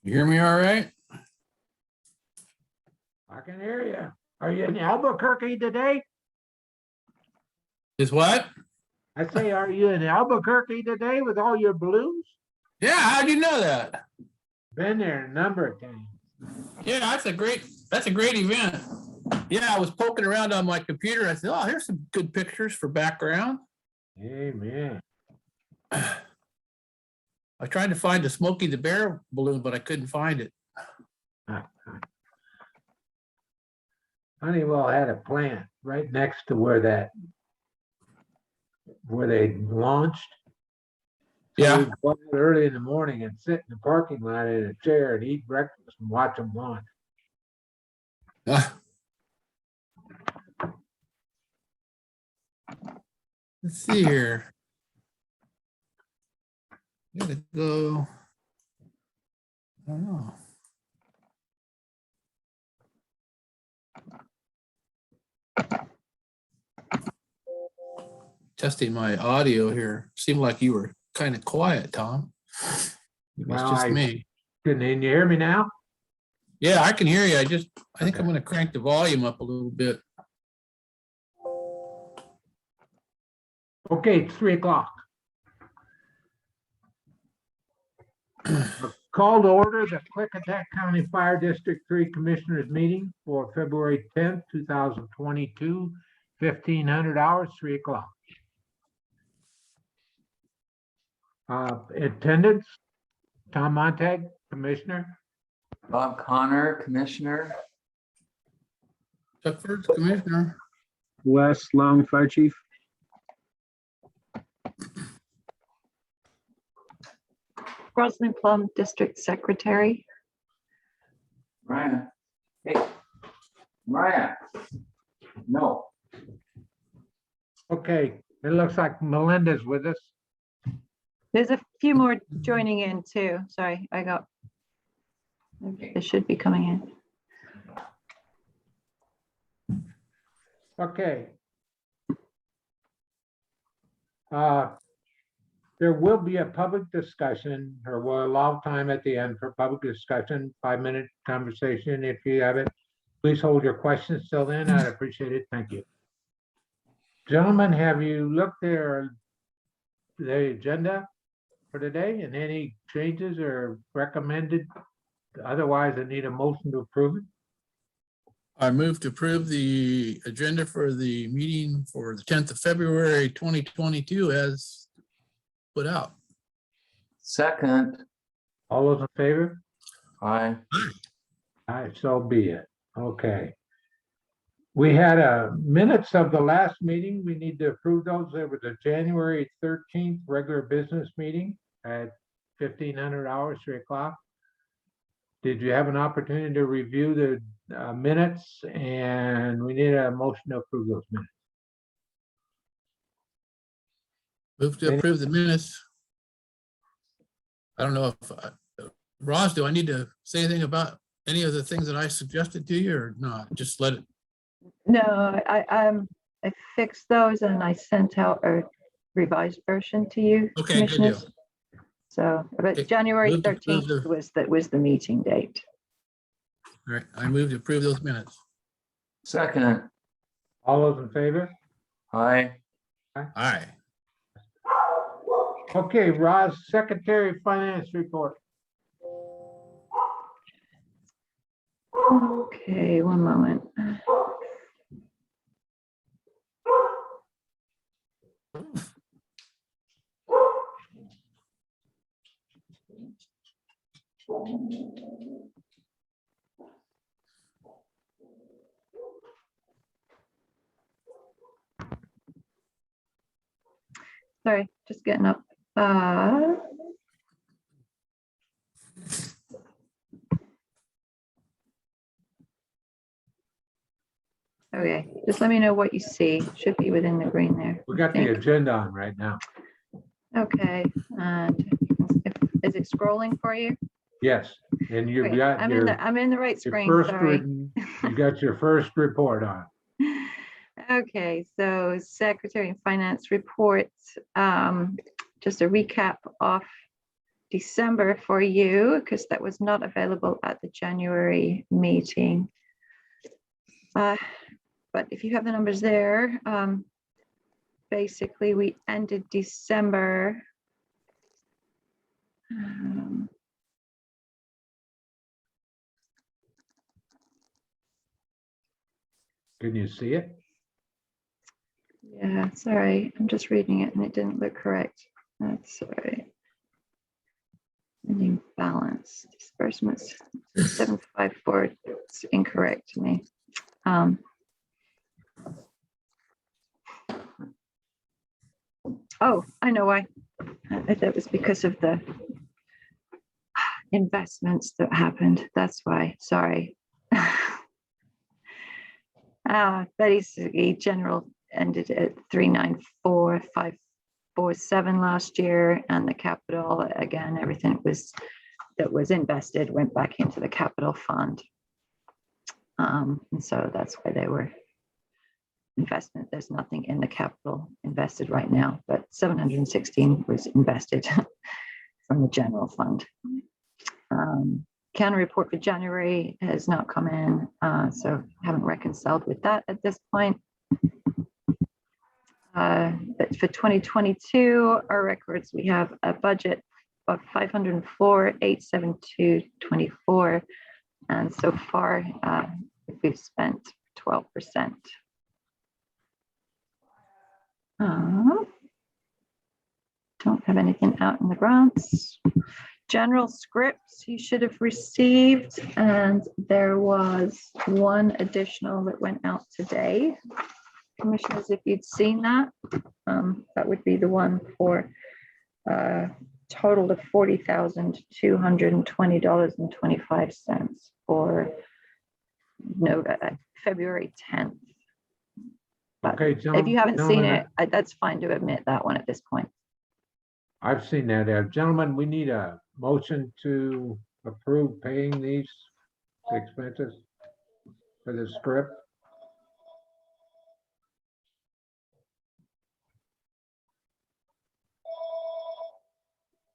You hear me all right? I can hear you. Are you in Albuquerque today? Is what? I say, are you in Albuquerque today with all your balloons? Yeah, how'd you know that? Been there a number of times. Yeah, that's a great event. Yeah, I was poking around on my computer. I said, oh, here's some good pictures for background. Amen. I tried to find the Smokey the Bear balloon, but I couldn't find it. Honeywell had a plant right next to where they launched. So Yeah. we'd go out early in the morning and sit in the parking lot in a chair and eat breakfast and watch them launch. Let's see here. Gotta go. I don't know. Testing my audio here. Seemed like you were kind of quiet, Tom. It's Well, just me. Can you hear me now? Yeah, I can hear you. I think I'm going to crank the volume up a little bit. Okay, it's 3:00. Call to order the Klickitat County Fire District 3 Commissioners Meeting for February 10th, 2022, 1500 hours, 3:00. Attendance, Tom Montag, Commissioner. Bob Connor, Commissioner. Chuck Furz, Commissioner. Wes Long, Fire Chief. Roslyn Plum, District Secretary. Mariah. Hey, Mariah. No. Okay, it looks like Melinda's with us. There's a few more joining in too. Sorry, it should be coming in. Okay. There will be a public discussion, or we'll allow time at the end for public discussion, 5-minute conversation. If you have it, please hold your questions till then. I'd appreciate it. Thank you. Gentlemen, have you looked at the agenda for today and any changes or recommended? Otherwise, I need a motion to approve it. I move to approve the agenda for the meeting for the 10th of February, 2022 as put out. Second. All those in favor? Aye. Aye, so be it. Okay. We had minutes of the last meeting. We need to approve those. There was a January 13th regular business meeting at 1500 hours, 3:00. Did you have an opportunity to review the minutes? And we need a motion to approve those minutes. Move to approve the minutes. I don't know if, Roz, do I need to say anything about any of the things that I suggested to you or not? Just let it. No, I fixed those and I sent out a revised version to you, Okay, good deal. commissioners. So, but Okay, January move to approve 13th was the meeting date. All right, I move to approve those minutes. Second. All those in favor? Aye. Aye. Okay, Roz, Secretary of Finance report. Okay, one moment. Sorry, just getting up. Okay, just let me know what you see. Should be within the green there. We got the agenda on right now. Okay, and is it scrolling for you? Yes, and you've Great. got your I'm in the right your screen, first sorry. you got your first report on. Okay, so Secretary of Finance reports, just a recap off December for you because that was not available at the January meeting. But if you have the numbers there, basically we ended December. Can you see it? Yeah, sorry, I'm just reading it and it didn't look correct. That's sorry. Ending balance, disbursements, 754, it's incorrect to me. Oh, I know why. That was because of the investments that happened. That's why, sorry. Basically, general ended at 394,547 last year, and the capital, again, everything that was invested went back into the capital fund. And so that's why they were investment. There's nothing in the capital invested right now, but 716 was invested from the general fund. County report for January has not come in, so haven't reconciled with that at this point. But for 2022, our records, we have a budget of 504,872.24, and so far we've spent 12%. Don't have anything out in the grants. General scripts you should have received, and there was one additional that went out today. Commissioners, if you'd seen that, that would be the one for total of $40,220.25 for February 10th. But Okay, if you haven't seen gentlemen, it, that's fine to admit that one at this point. I've seen that. Gentlemen, we need a motion to approve paying these expenses for the script.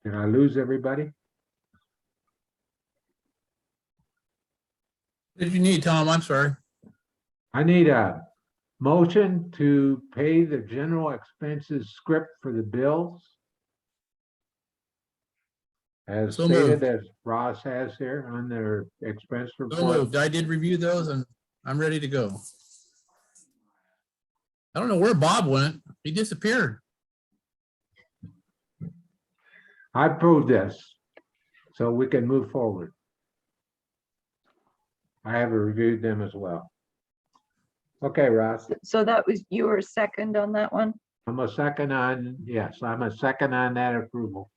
Did I lose everybody? What did you need, Tom? I'm sorry. I need a motion to pay the general expenses script for the bills. As So stated, moved. as Ross has here on their expense So report. moved. I did review those and I'm ready to go. I don't know where Bob went. He disappeared. I approve this, so we can move forward. I have reviewed them as well. Okay, Ross, So that was your second on that one? I'm a second on, yes, I'm a second on that approval.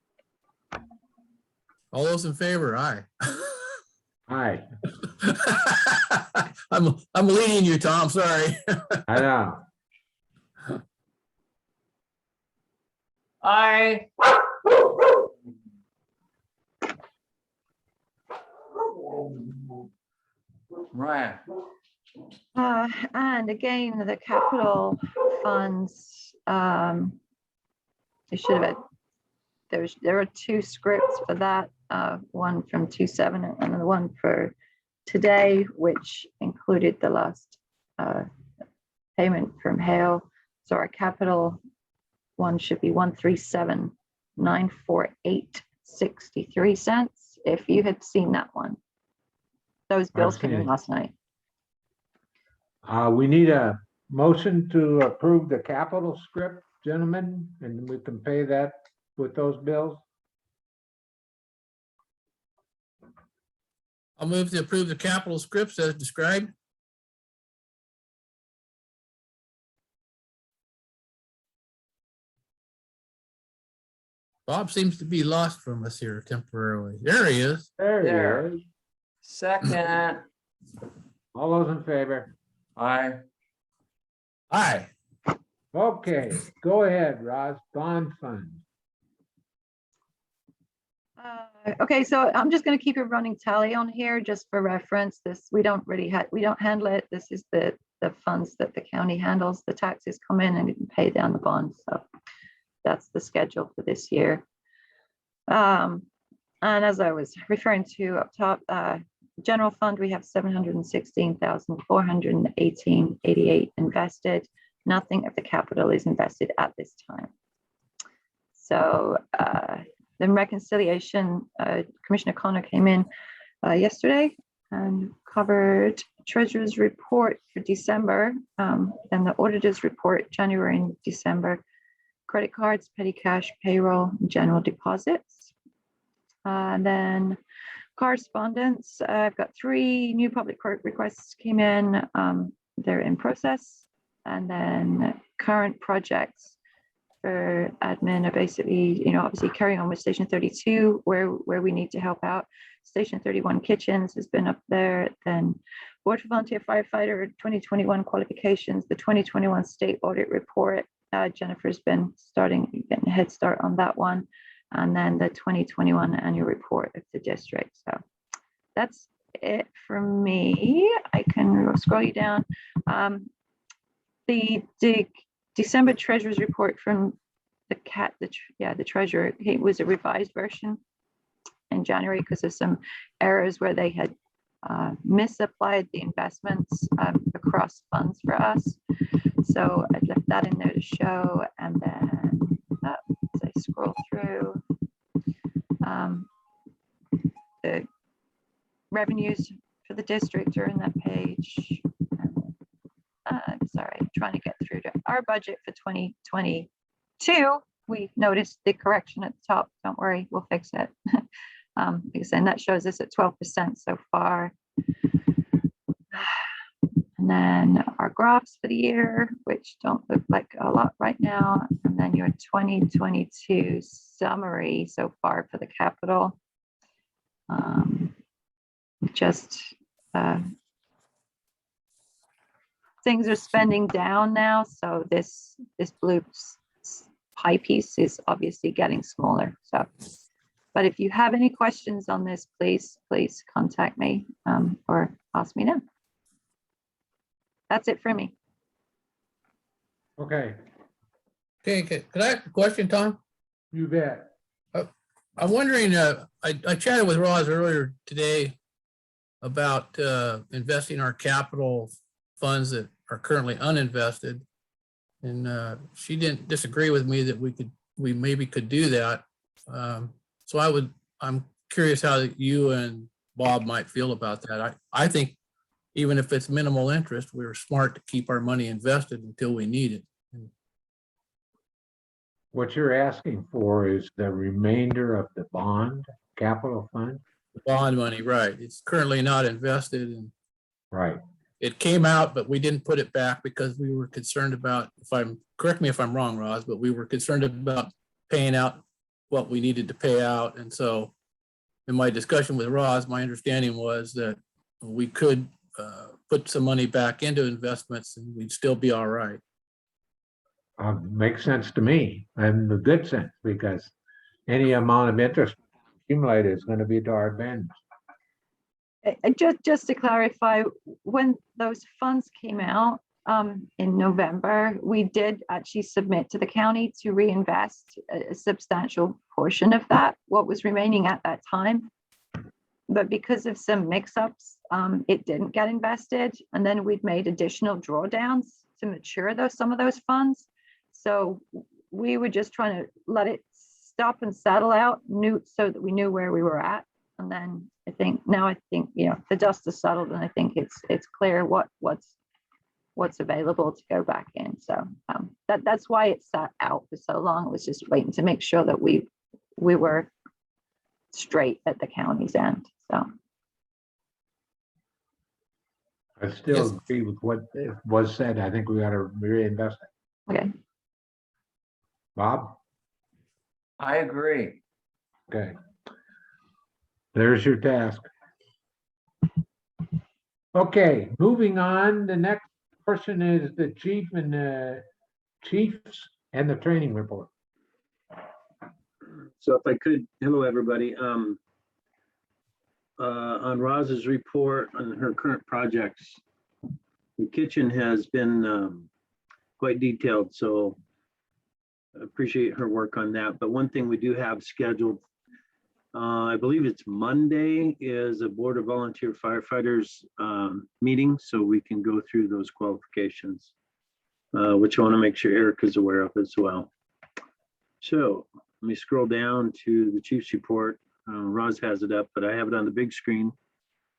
All those in favor, aye. Aye, I'm leading you, Tom, sorry. I know. Aye. Right. And again, the capital funds, they should have had, there are two scripts for that, one from 2/7 and the one for today, which included the last payment from Hale. So our capital one should be 137,948.63 cents. If you had seen that one, those bills came in seen it. last night. We need a motion to approve the capital script, gentlemen, and we can pay that with those bills. I'll move to approve the capital scripts as described. Bob seems to be lost from us here temporarily. There he is. There he is. Second. All those in favor? Aye. Aye. Okay, go ahead, Ross, bond fund. Okay, so I'm just going to keep a running tally on here just for reference. We don't handle it. This is the funds that the county handles. The taxes come in and you can pay down the bonds. So that's the schedule for this year. And as I was referring to up top, general fund, we have 716,418.88 invested. Nothing of the capital is invested at this time. So the reconciliation, Commissioner Connor came in yesterday and covered treasurer's report for December, and the auditor's report January and December, credit cards, petty cash, payroll, general deposits. And then correspondence, I've got 3 new public court requests came in. They're in process. And then current projects for admin are basically, obviously carrying on with Station 32 where we need to help out. Station 31 kitchens has been up there. Then Board of Volunteer Firefighter 2021 qualifications, the 2021 state audit report. Jennifer's been getting a head start on that one. And then the 2021 annual report of the district. So that's it for me. I can scroll you down. The December treasurer's report from the treasurer, it was a revised version in January because of some errors where they had misapplied the investments across funds for us. So I left that in there to show. And then as I scroll through, the revenues for the district are in that page. Sorry, trying to get through to our budget for 2022. We noticed the correction at the top. Don't worry, we'll fix it. And that shows us at 12% so far. And then our graphs for the year, which don't look like a lot right now. And then your 2022 summary so far for the capital. Things are spending down now. So this blue pie piece is obviously getting smaller. So, but if you have any questions on this, please contact me or ask me now. That's it for me. Okay, Okay, could I ask a question, Tom? you bet. I'm wondering, I chatted with Roz earlier today about investing our capital funds that are currently uninvested. And she didn't disagree with me that we maybe could do that. So I'm curious how you and Bob might feel about that. I think even if it's minimal interest, we're smart to keep our money invested until we need it. What you're asking for is the remainder of the bond capital fund? The bond money, right. It's currently not invested, and Right. it came out, but we didn't put it back because we were concerned about, correct me if I'm wrong, Roz, but we were concerned about paying out what we needed to pay out. And so in my discussion with Roz, my understanding was that we could put some money back into investments and we'd still be all right. Makes sense to me, and a good sense, because any amount of interest accumulated is going to be to our advantage. Just to clarify, when those funds came out in November, we did actually submit to the county to reinvest a substantial portion of that, what was remaining at that time. But because of some mix-ups, it didn't get invested. And then we'd made additional drawdowns to mature some of those funds. So we were just trying to let it stop and settle out, so that we knew where we were at. And then I think the dust has settled, and I think it's clear what's available to go back in. So that's why it sat out for so long. It was just waiting to make sure that we were straight at the county's end. So I still Yes. agree with what was said. I think we got to reinvest it. okay. Bob? I agree. Okay. There's your task. Okay, moving on. The next person is the chief and the chiefs and the training report. So if I could, hello, everybody. On Roz's report on her current projects, the kitchen has been quite detailed, so I appreciate her work on that. But one thing we do have scheduled I believe it's Monday is a Board of Volunteer Firefighters meeting, so we can go through those qualifications, which I want to make sure Erica's aware of as well. So let me scroll down to the chief's report. Roz has it up, but I have it on the big screen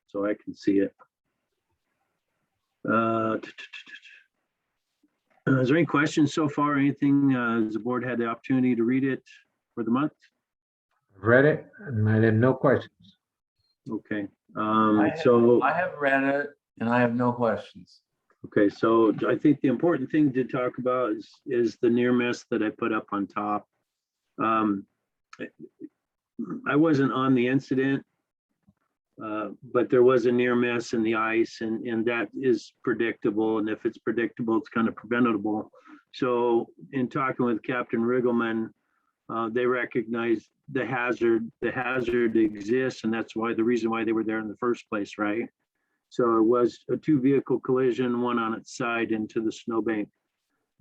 so I can see it. Is there any questions so far? Anything? Has the board had the opportunity to read it for the month? Read it and I had no questions. Okay. I have read it and I have no questions. Okay, so I think the important thing to talk about is the near miss that I put up on top. I wasn't on the incident, but there was a near miss in the ice, and that is predictable. And if it's predictable, it's kind of preventable. So in talking with Captain Riggleman, they recognize the hazard. The hazard exists, and that's why the reason why they were there in the first place, right? So it was a 2-vehicle collision, one on its side into the snowbank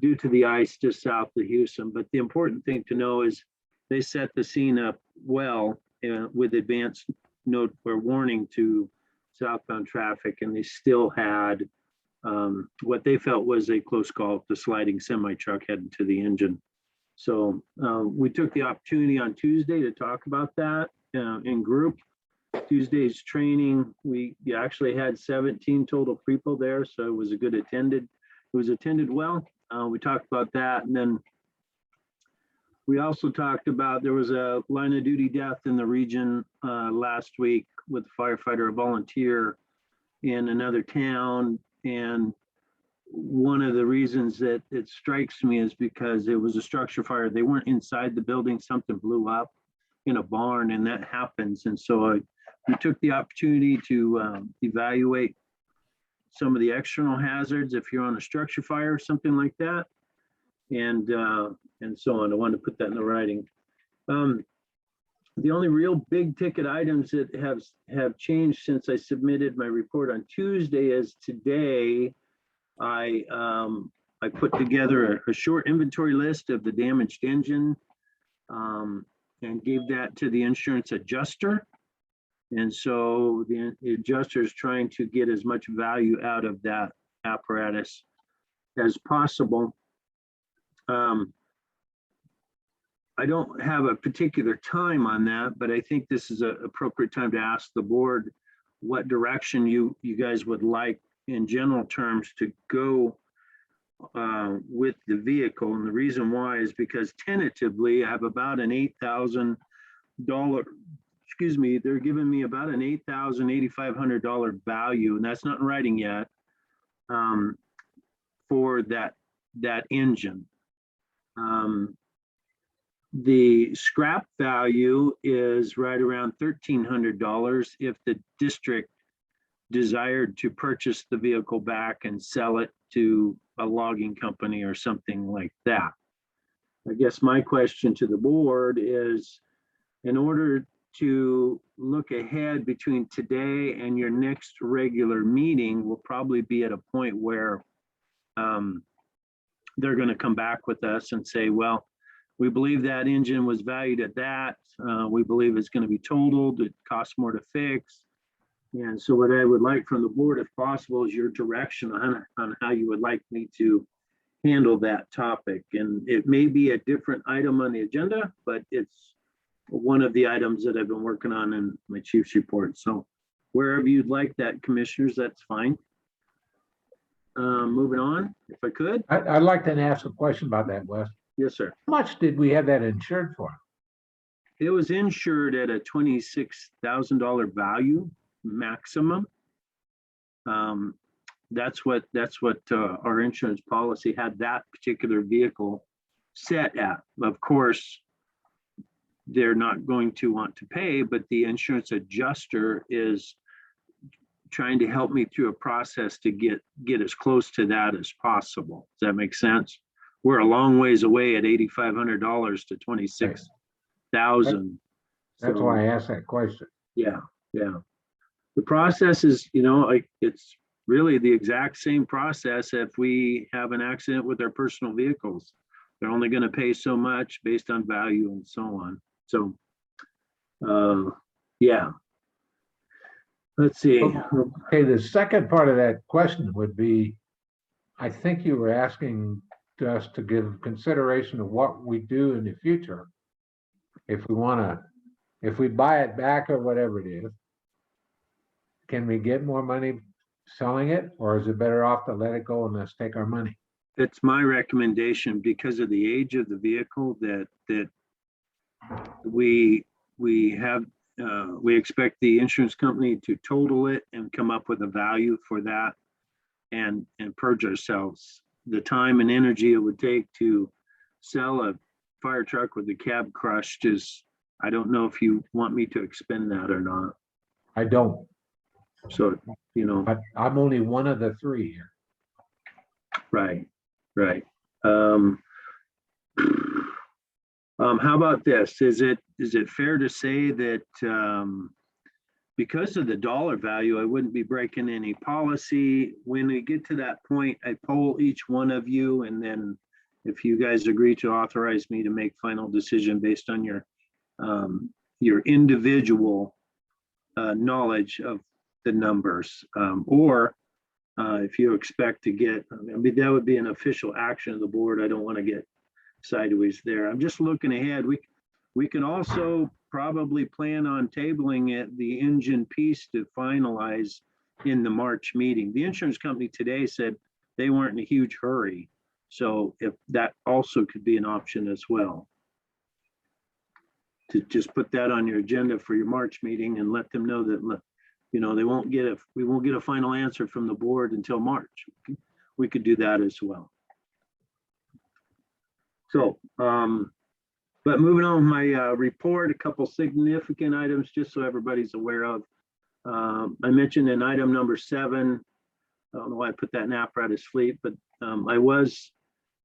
due to the ice just south of Houston. But the important thing to know is they set the scene up well with advanced note or warning to southbound traffic, and they still had what they felt was a close call, the sliding semi truck heading to the engine. So we took the opportunity on Tuesday to talk about that in group. Tuesday's training, we actually had 17 total people there, so it was a good attended. It was attended well. We talked about that, and then we also talked about there was a line of duty death in the region last week with a firefighter, a volunteer in another town, and one of the reasons that it strikes me is because it was a structure fire. They weren't inside the building, something blew up in a barn, and that happens. And so we took the opportunity to evaluate some of the external hazards if you're on a structure fire or something like that, and so on. I wanted to put that in the writing. The only real big ticket items that have changed since I submitted my report on Tuesday is today I put together a short inventory list of the damaged engine and gave that to the insurance adjuster. And so the adjuster is trying to get as much value out of that apparatus as possible. I don't have a particular time on that, but I think this is an appropriate time to ask the board what direction you guys would like in general terms to go with the vehicle. And the reason why is because tentatively I have about an $8,000, excuse me, they're giving me about an $8,500 value, and that's not in writing yet, for that engine. The scrap value is right around $1,300 if the district desired to purchase the vehicle back and sell it to a logging company or something like that. I guess my question to the board is, in order to look ahead between today and your next regular meeting, we'll probably be at a point where they're going to come back with us and say, well, we believe that engine was valued at that. We believe it's going to be totaled. It costs more to fix. And so what I would like from the board, if possible, is your direction on how you would like me to handle that topic. And it may be a different item on the agenda, but it's one of the items that I've been working on in my chief's report. So wherever you'd like that, commissioners, that's fine. Moving on, if I could. I'd like to ask a question about that, Wes. Yes, sir. How much did we have that insured for? It was insured at a $26,000 value maximum. That's what our insurance policy had that particular vehicle set at. Of course, they're not going to want to pay, but the insurance adjuster is trying to help me through a process to get as close to that as possible. Does that make sense? We're a long ways away at $8,500 to $26,000. That's why I asked that question. Yeah. The process is, it's really the exact same process if we have an accident with our personal vehicles. They're only going to pay so much based on value and so on. So Yeah. Let's see. Okay, the second part of that question would be, I think you were asking us to give consideration of what we do in the future. If we wanna, if we buy it back or whatever it is, can we get more money selling it, or is it better off to let it go and let's take our money? It's my recommendation because of the age of the vehicle that we have, we expect the insurance company to total it and come up with a value for that and purge ourselves. The time and energy it would take to sell a fire truck with the cab crushed is, I don't know if you want me to expend that or not. I don't, So, you know, but I'm only one of the three here. right. How about this? Is it fair to say that because of the dollar value, I wouldn't be breaking any policy? When we get to that point, I poll each one of you, and then if you guys agree to authorize me to make final decision based on your individual knowledge of the numbers, or if you expect to get, I mean, that would be an official action of the board. I don't want to get sideways there. I'm just looking ahead. We can also probably plan on tabling it, the engine piece, to finalize in the March meeting. The insurance company today said they weren't in a huge hurry. So if that also could be an option as well, to just put that on your agenda for your March meeting and let them know that, you know, we won't get a final answer from the board until March. We could do that as well. So, but moving on with my report, a couple significant items just so everybody's aware of. I mentioned in item number 7, I don't know why I put that in apparatus fleet, but I was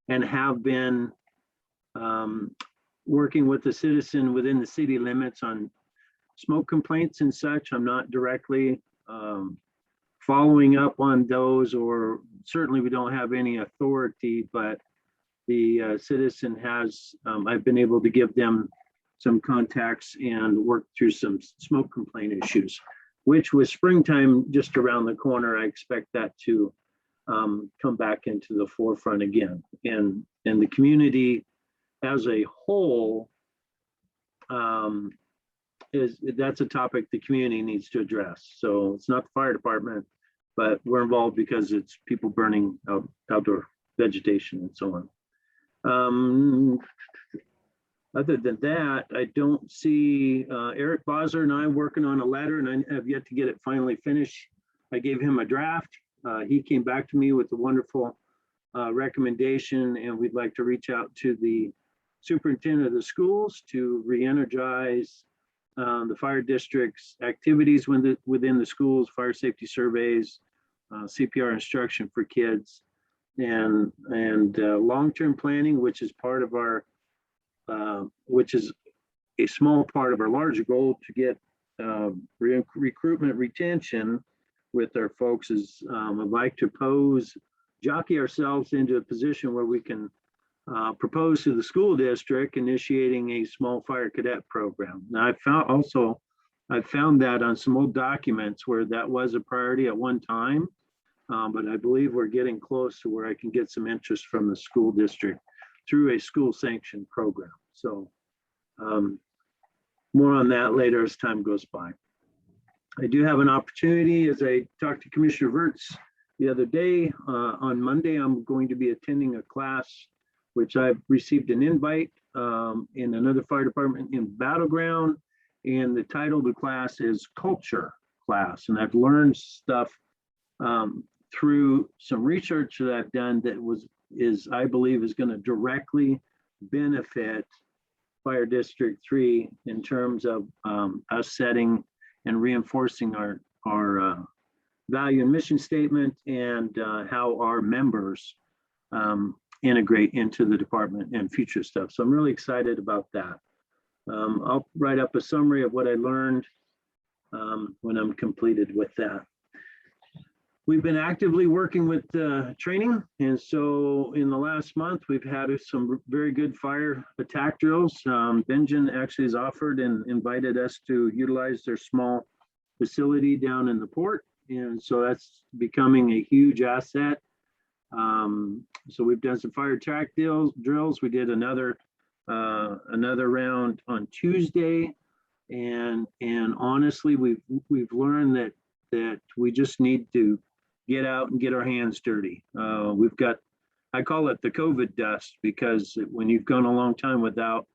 and have been working with the citizen within the city limits on smoke complaints and such. I'm not directly following up on those, or certainly we don't have any authority, but the citizen has, I've been able to give them some contacts and work through some smoke complaint issues, which with springtime just around the corner, I expect that to come back into the forefront again. And the community as a whole, that's a topic the community needs to address. So it's not the fire department, but we're involved because it's people burning outdoor vegetation and so on. Other than that, I don't see Eric Bosler and I working on a letter, and I have yet to get it finally finished. I gave him a draft. He came back to me with a wonderful recommendation, and we'd like to reach out to the superintendent of the schools to re-energize the fire district's activities within the schools, fire safety surveys, CPR instruction for kids, and long-term planning, which is part of our, which is a small part of our larger goal to get recruitment retention with our folks. Is I'd like to jockey ourselves into a position where we can propose to the school district initiating a small fire cadet program. Now, I found that on some old documents where that was a priority at one time, but I believe we're getting close to where I can get some interest from the school district through a school sanctioned program. So more on that later as time goes by. I do have an opportunity, as I talked to Commissioner Wirtz the other day, on Monday, I'm going to be attending a class which I've received an invite in another fire department in Battleground. And the title of the class is Culture Class. And I've learned stuff through some research that I've done that I believe is going to directly benefit Fire District 3 in terms of us setting and reinforcing our value and mission statement, and how our members integrate into the department and future stuff. So I'm really excited about that. I'll write up a summary of what I learned when I'm completed with that. we've been actively working with training. And so in the last month, we've had some very good fire attack drills. Benjamin actually has offered and invited us to utilize their small facility down in the port. And so that's becoming a huge asset. So we've done some fire attack drills. We did another round on Tuesday. And honestly, we've learned that we just need to get out and get our hands dirty. We've got, I call it the COVID dust, because when you've gone a long time without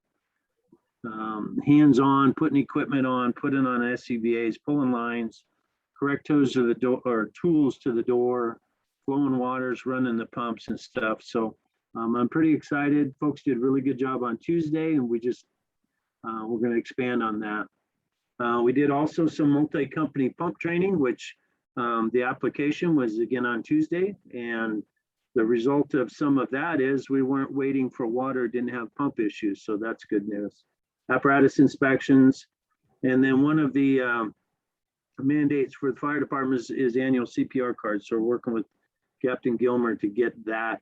hands-on, putting equipment on, putting on SCBAs, pulling lines, correct hose to the door or tools to the door, flowing waters, running the pumps and stuff. So I'm pretty excited. Folks did a really good job on Tuesday, and we're going to expand on that. We did also some multi-company pump training, which the application was again on Tuesday. And the result of some of that is we weren't waiting for water, didn't have pump issues. So that's good news. Apparatus inspections. And then one of the mandates for the fire department is annual CPR cards. So we're working with Captain Gilmer to get that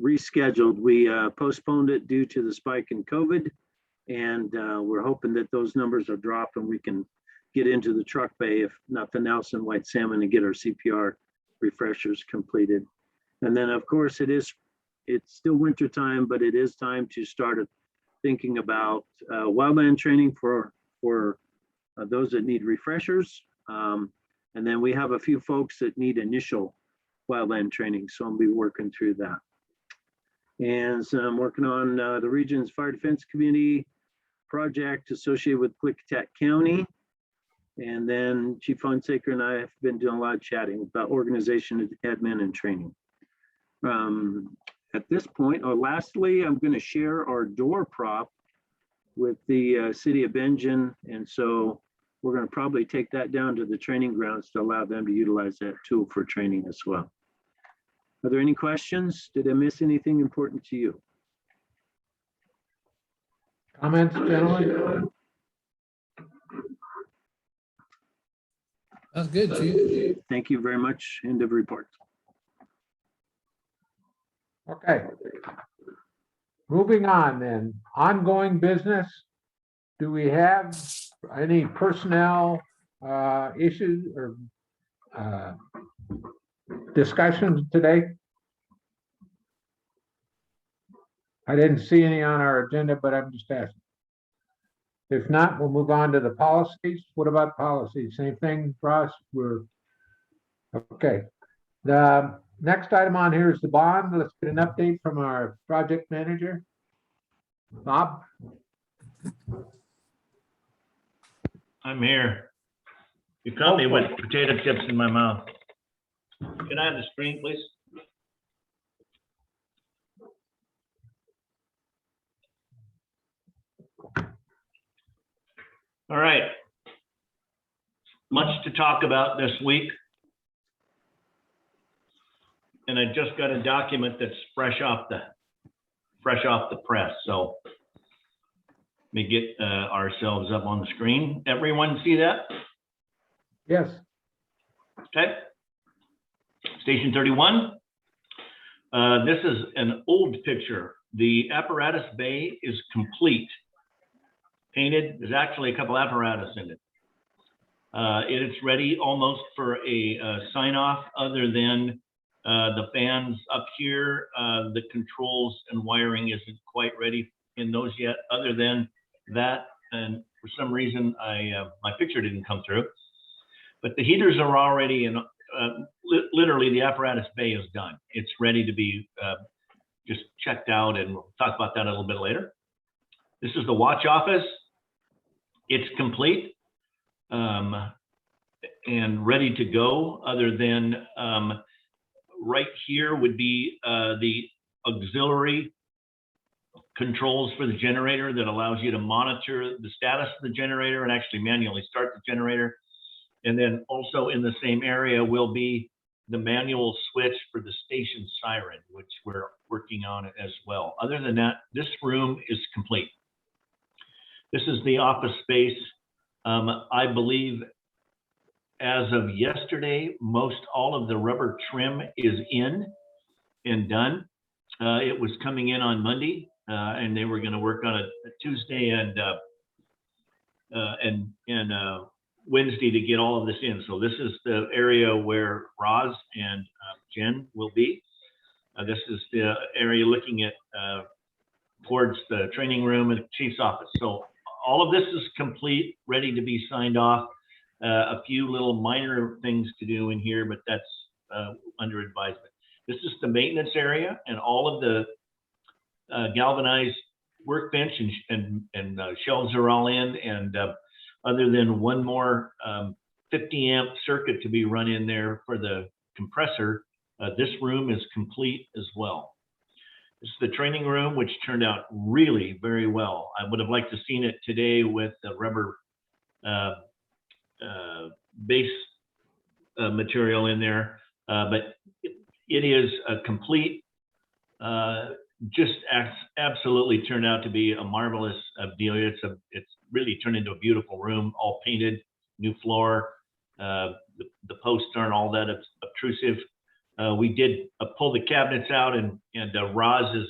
rescheduled. We postponed it due to the spike in COVID, and we're hoping that those numbers will drop and we can get into the truck bay, if nothing else, in White Salmon, and get our CPR refreshers completed. And then of course it's still winter time, but it is time to start thinking about wildland training for those that need refreshers. And then we have a few folks that need initial wildland training, so I'll be working through that. And so I'm working on the region's fire defense community project associated with Klickitat County. And then Chief Fonseca and I have been doing a lot of chatting about organization, admin, and training. At this point, or lastly, I'm going to share our door prop with the city of Benjamin. And so we're going to probably take that down to the training grounds to allow them to utilize that tool for training as well. Are there any questions? Did I miss anything important to you? Comments, gentlemen? That's good, Chief. Thank you very much. End of report. Okay. Moving on then, ongoing business. Do we have any personnel issues or discussions today? I didn't see any on our agenda, but I'm just asking. If not, we'll move on to the policies. What about policies? Same thing, Ross? We're okay. The next item on here is the bond. Let's get an update from our project manager. Bob? I'm here. You caught me with potato chips in my mouth. Can I have the screen, please? All right. Much to talk about this week. And I just got a document that's fresh off the press. So let me get ourselves up on the screen. Everyone see that? Yes. Okay. Station 31. This is an old picture. The apparatus bay is complete. Painted. There's actually a couple apparatus in it. It's ready almost for a sign off, other than the fans up here. The controls and wiring isn't quite ready in those yet, other than that. And for some reason, my picture didn't come through. But the heaters are already in. Literally, the apparatus bay is done. It's ready to be just checked out, and we'll talk about that a little bit later. This is the watch office. It's complete and ready to go, other than right here would be the auxiliary controls for the generator that allows you to monitor the status of the generator and actually manually start the generator. And then also in the same area will be the manual switch for the station siren, which we're working on it as well. Other than that, this room is complete. This is the office space. I believe as of yesterday, most all of the rubber trim is in and done. It was coming in on Monday, and they were going to work on it Tuesday and Wednesday to get all of this in. So this is the area where Roz and Jen will be. This is the area looking at towards the training room and chief's office. So all of this is complete, ready to be signed off. A few little minor things to do in here, but that's under advisement. This is the maintenance area, and all of the galvanized workbench and shelves are all in. And other than one more 50 amp circuit to be run in there for the compressor, this room is complete as well. This is the training room, which turned out really very well. I would have liked to seen it today with the rubber base material in there, but it is a complete, just absolutely turned out to be a marvelous deal. It's really turned into a beautiful room, all painted, new floor. The posts aren't all that obtrusive. We did pull the cabinets out, and Roz is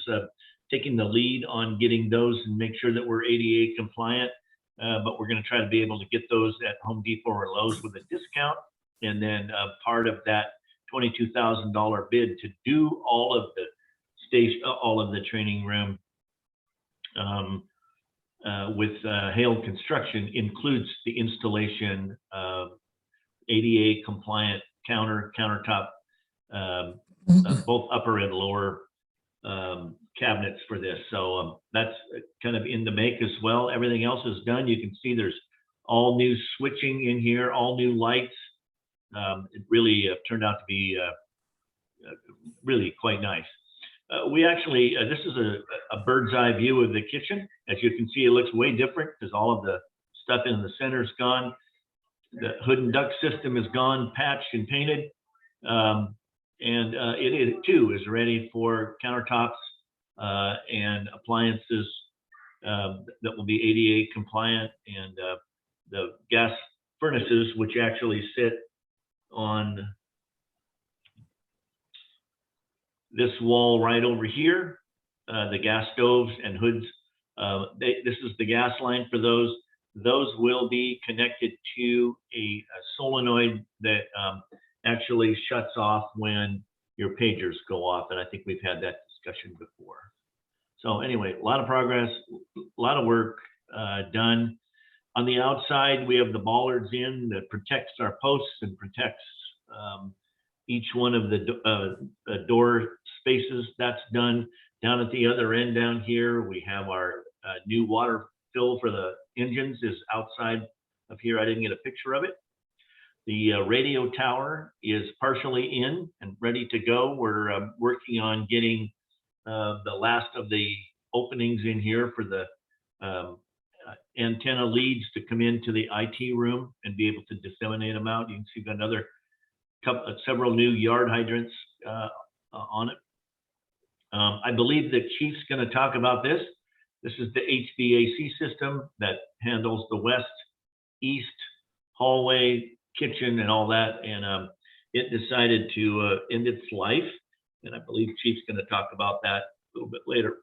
taking the lead on getting those and make sure that we're ADA compliant. But we're going to try to be able to get those at Home Depot or Lowe's with a discount. And then part of that $22,000 bid to do all of the station, all of the training room with Hale Construction includes the installation of ADA compliant countertop, both upper and lower cabinets for this. So that's kind of in the make as well. Everything else is done. You can see there's all new switching in here, all new lights. It really turned out to be really quite nice. We actually, this is a bird's eye view of the kitchen. As you can see, it looks way different because all of the stuff in the center is gone. The hood and duct system is gone, patched and painted. It too is ready for countertops and appliances that will be ADA compliant, and the gas furnaces, which actually sit on this wall right over here, the gas stoves and hoods. This is the gas line for those. Those will be connected to a solenoid that actually shuts off when your pagers go off. And I think we've had that discussion before. So anyway, a lot of progress, a lot of work done. On the outside, we have the bollards in that protects our posts and protects each one of the door spaces. That's done. Down at the other end down here, we have our new water fill for the engines is outside of here. I didn't get a picture of it. The radio tower is partially in and ready to go. We're working on getting the last of the openings in here for the antenna leads to come into the IT room and be able to disseminate them out. You can see we've got another several new yard hydrants on it. I believe the chief's going to talk about this. This is the HVAC system that handles the west, east, hallway, kitchen, and all that. And it decided to end its life. And I believe Chief's going to talk about that a little bit later.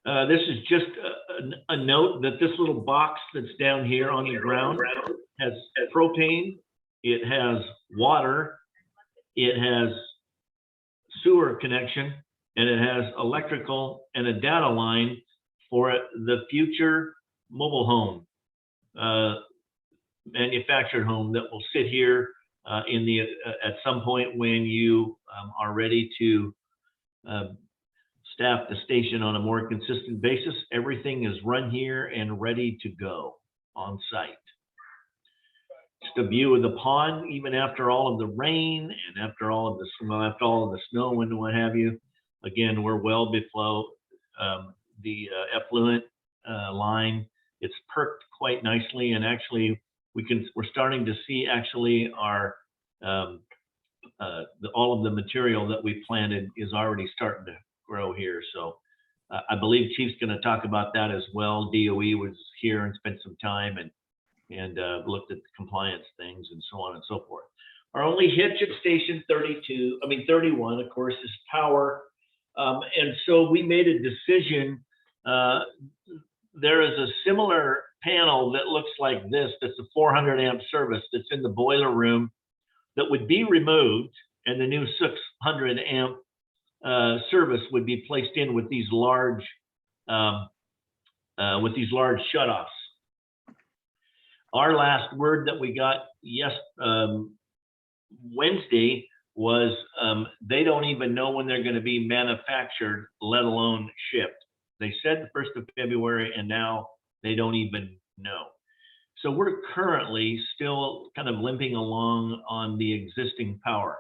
This is just a note that this little box that's down here on the ground has propane, it has water, it has sewer connection, and it has electrical and a data line for the future mobile home, manufactured home that will sit here in the at some point when you are ready to staff the station on a more consistent basis. Everything is run here and ready to go on site. Just a view of the pond, even after all of the rain and after all of the snow and what have you. Again, we're well below the effluent line. It's perked quite nicely, and actually we're starting to see actually our all of the material that we planted is already starting to grow here. So I believe Chief's going to talk about that as well. DOE was here and spent some time, and and looked at the compliance things and so on and so forth. Our only hitch at station 31, of course, is power. And so we made a decision. There is a similar panel that looks like this, that's a 400 amp service that's in the boiler room that would be removed, and the new 600 amp service would be placed in with these large shutoffs. Our last word that we got Wednesday was they don't even know when they're going to be manufactured, let alone shipped. They said the 1st of February, and now they don't even know. So we're currently still kind of limping along on the existing power.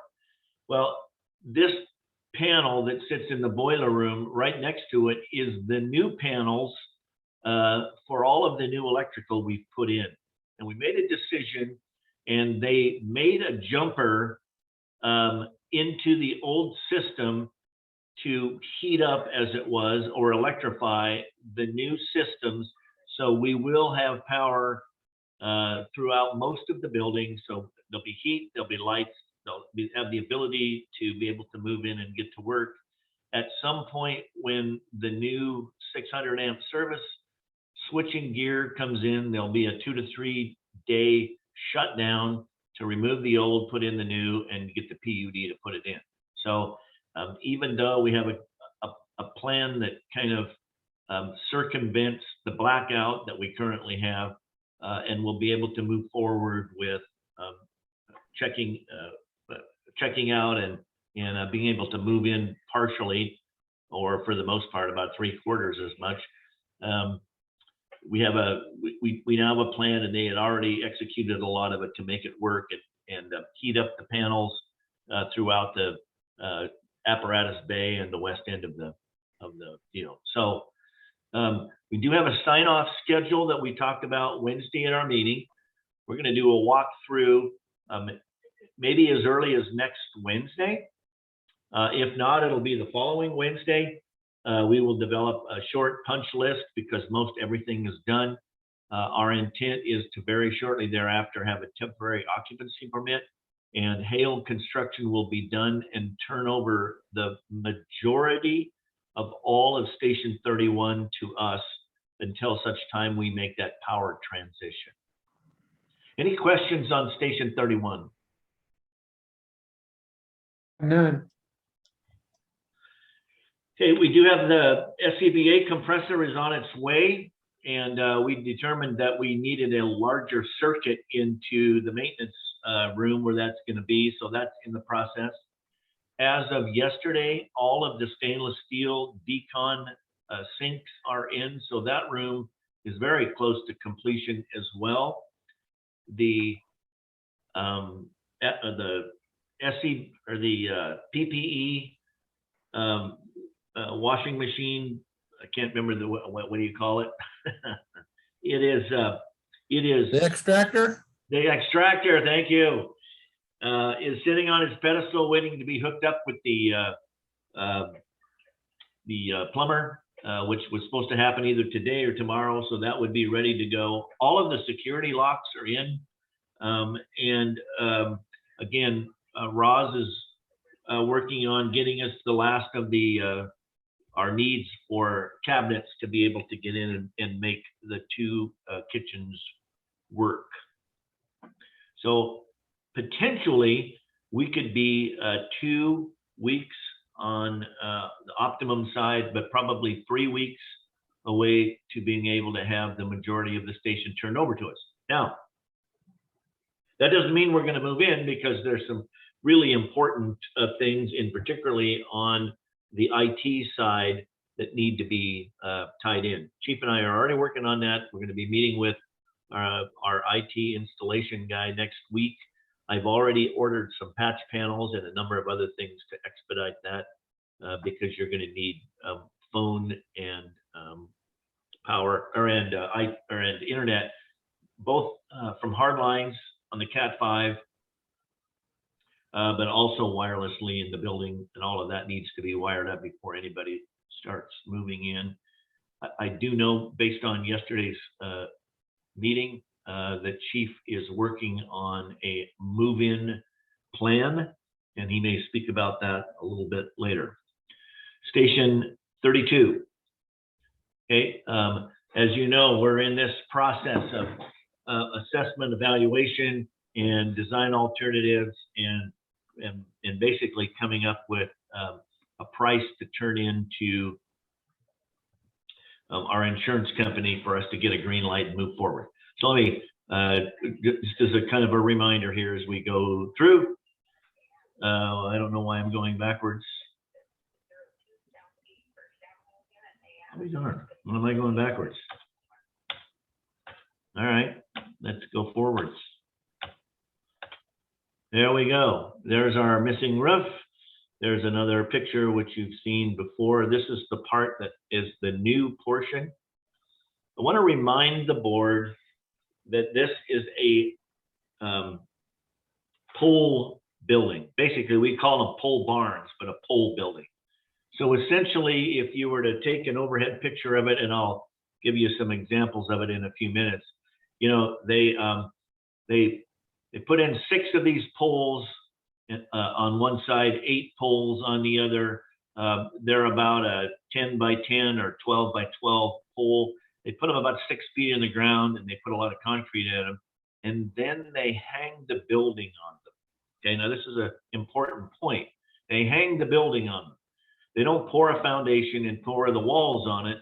Well, this panel that sits in the boiler room, right next to it is the new panels for all of the new electrical we've put in. And we made a decision, and they made a jumper into the old system to heat up, as it was, or electrify the new systems. So we will have power throughout most of the building. So there'll be heat, there'll be lights, they'll have the ability to be able to move in and get to work. At some point when the new 600 amp service switching gear comes in, there'll be a 2 to 3 day shutdown to remove the old, put in the new, and get the PUD to put it in. So even though we have a plan that kind of circumvents the blackout that we currently have, and we'll be able to move forward with checking out and being able to move in partially, or for the most part, about 3/4 as much. We now have a plan, and they had already executed a lot of it to make it work and heat up the panels throughout the apparatus bay and the west end of the deal. So we do have a sign-off schedule that we talked about Wednesday at our meeting. We're going to do a walkthrough maybe as early as next Wednesday. If not, it'll be the following Wednesday. We will develop a short punch list because most everything is done. Our intent is to very shortly thereafter have a temporary occupancy permit, and hail construction will be done and turn over the majority of all of Station 31 to us until such time we make that power transition. Any questions on Station 31? None. Okay, we do have the SCBA compressor is on its way, and we determined that we needed a larger circuit into the maintenance room where that's going to be, so that's in the process. As of yesterday, all of the stainless steel decon sinks are in, so that room is very close to completion as well. The SC or the PPE washing machine, I can't remember what do you call it? It is The extractor? the extractor, thank you, is sitting on its pedestal waiting to be hooked up with the plumber, which was supposed to happen either today or tomorrow. So that would be ready to go. All of the security locks are in. Again, Roz is working on getting us the last of our needs for cabinets to be able to get in and make the 2 kitchens work. So potentially we could be 2 weeks on the optimum side, but probably 3 weeks away to being able to have the majority of the station turned over to us. Now, that doesn't mean we're going to move in, because there's some really important things, in particularly on the IT side, that need to be tied in. Chief and I are already working on that. We're going to be meeting with our IT installation guy next week. I've already ordered some patch panels and a number of other things to expedite that, because you're going to need phone and power and internet, both from hard lines on the Cat5, but also wirelessly in the building, and all of that needs to be wired up before anybody starts moving in. I do know, based on yesterday's meeting, the chief is working on a move-in plan, and he may speak about that a little bit later. Station 32. Okay, as you know, we're in this process of assessment, evaluation, and design alternatives, and basically coming up with a price to turn into our insurance company for us to get a green light and move forward. So let me, just as a kind of a reminder here as we go through, I don't know why I'm going backwards. Oh, darn, what am I going backwards? All right, let's go forwards. There we go. There's our missing roof. There's another picture which you've seen before. This is the part that is the new portion. I want to remind the board that this is a pole building. Basically, we call them pole barns, but a pole building. So essentially, if you were to take an overhead picture of it, and I'll give you some examples of it in a few minutes, you know, they put in 6 of these poles on one side, 8 poles on the other. They're about a 10 by 10 or 12 by 12 pole. They put them about 6 feet in the ground, and they put a lot of concrete at them, and then they hang the building on them. Okay, now this is an important point. They hang the building on them. They don't pour a foundation and pour the walls on it.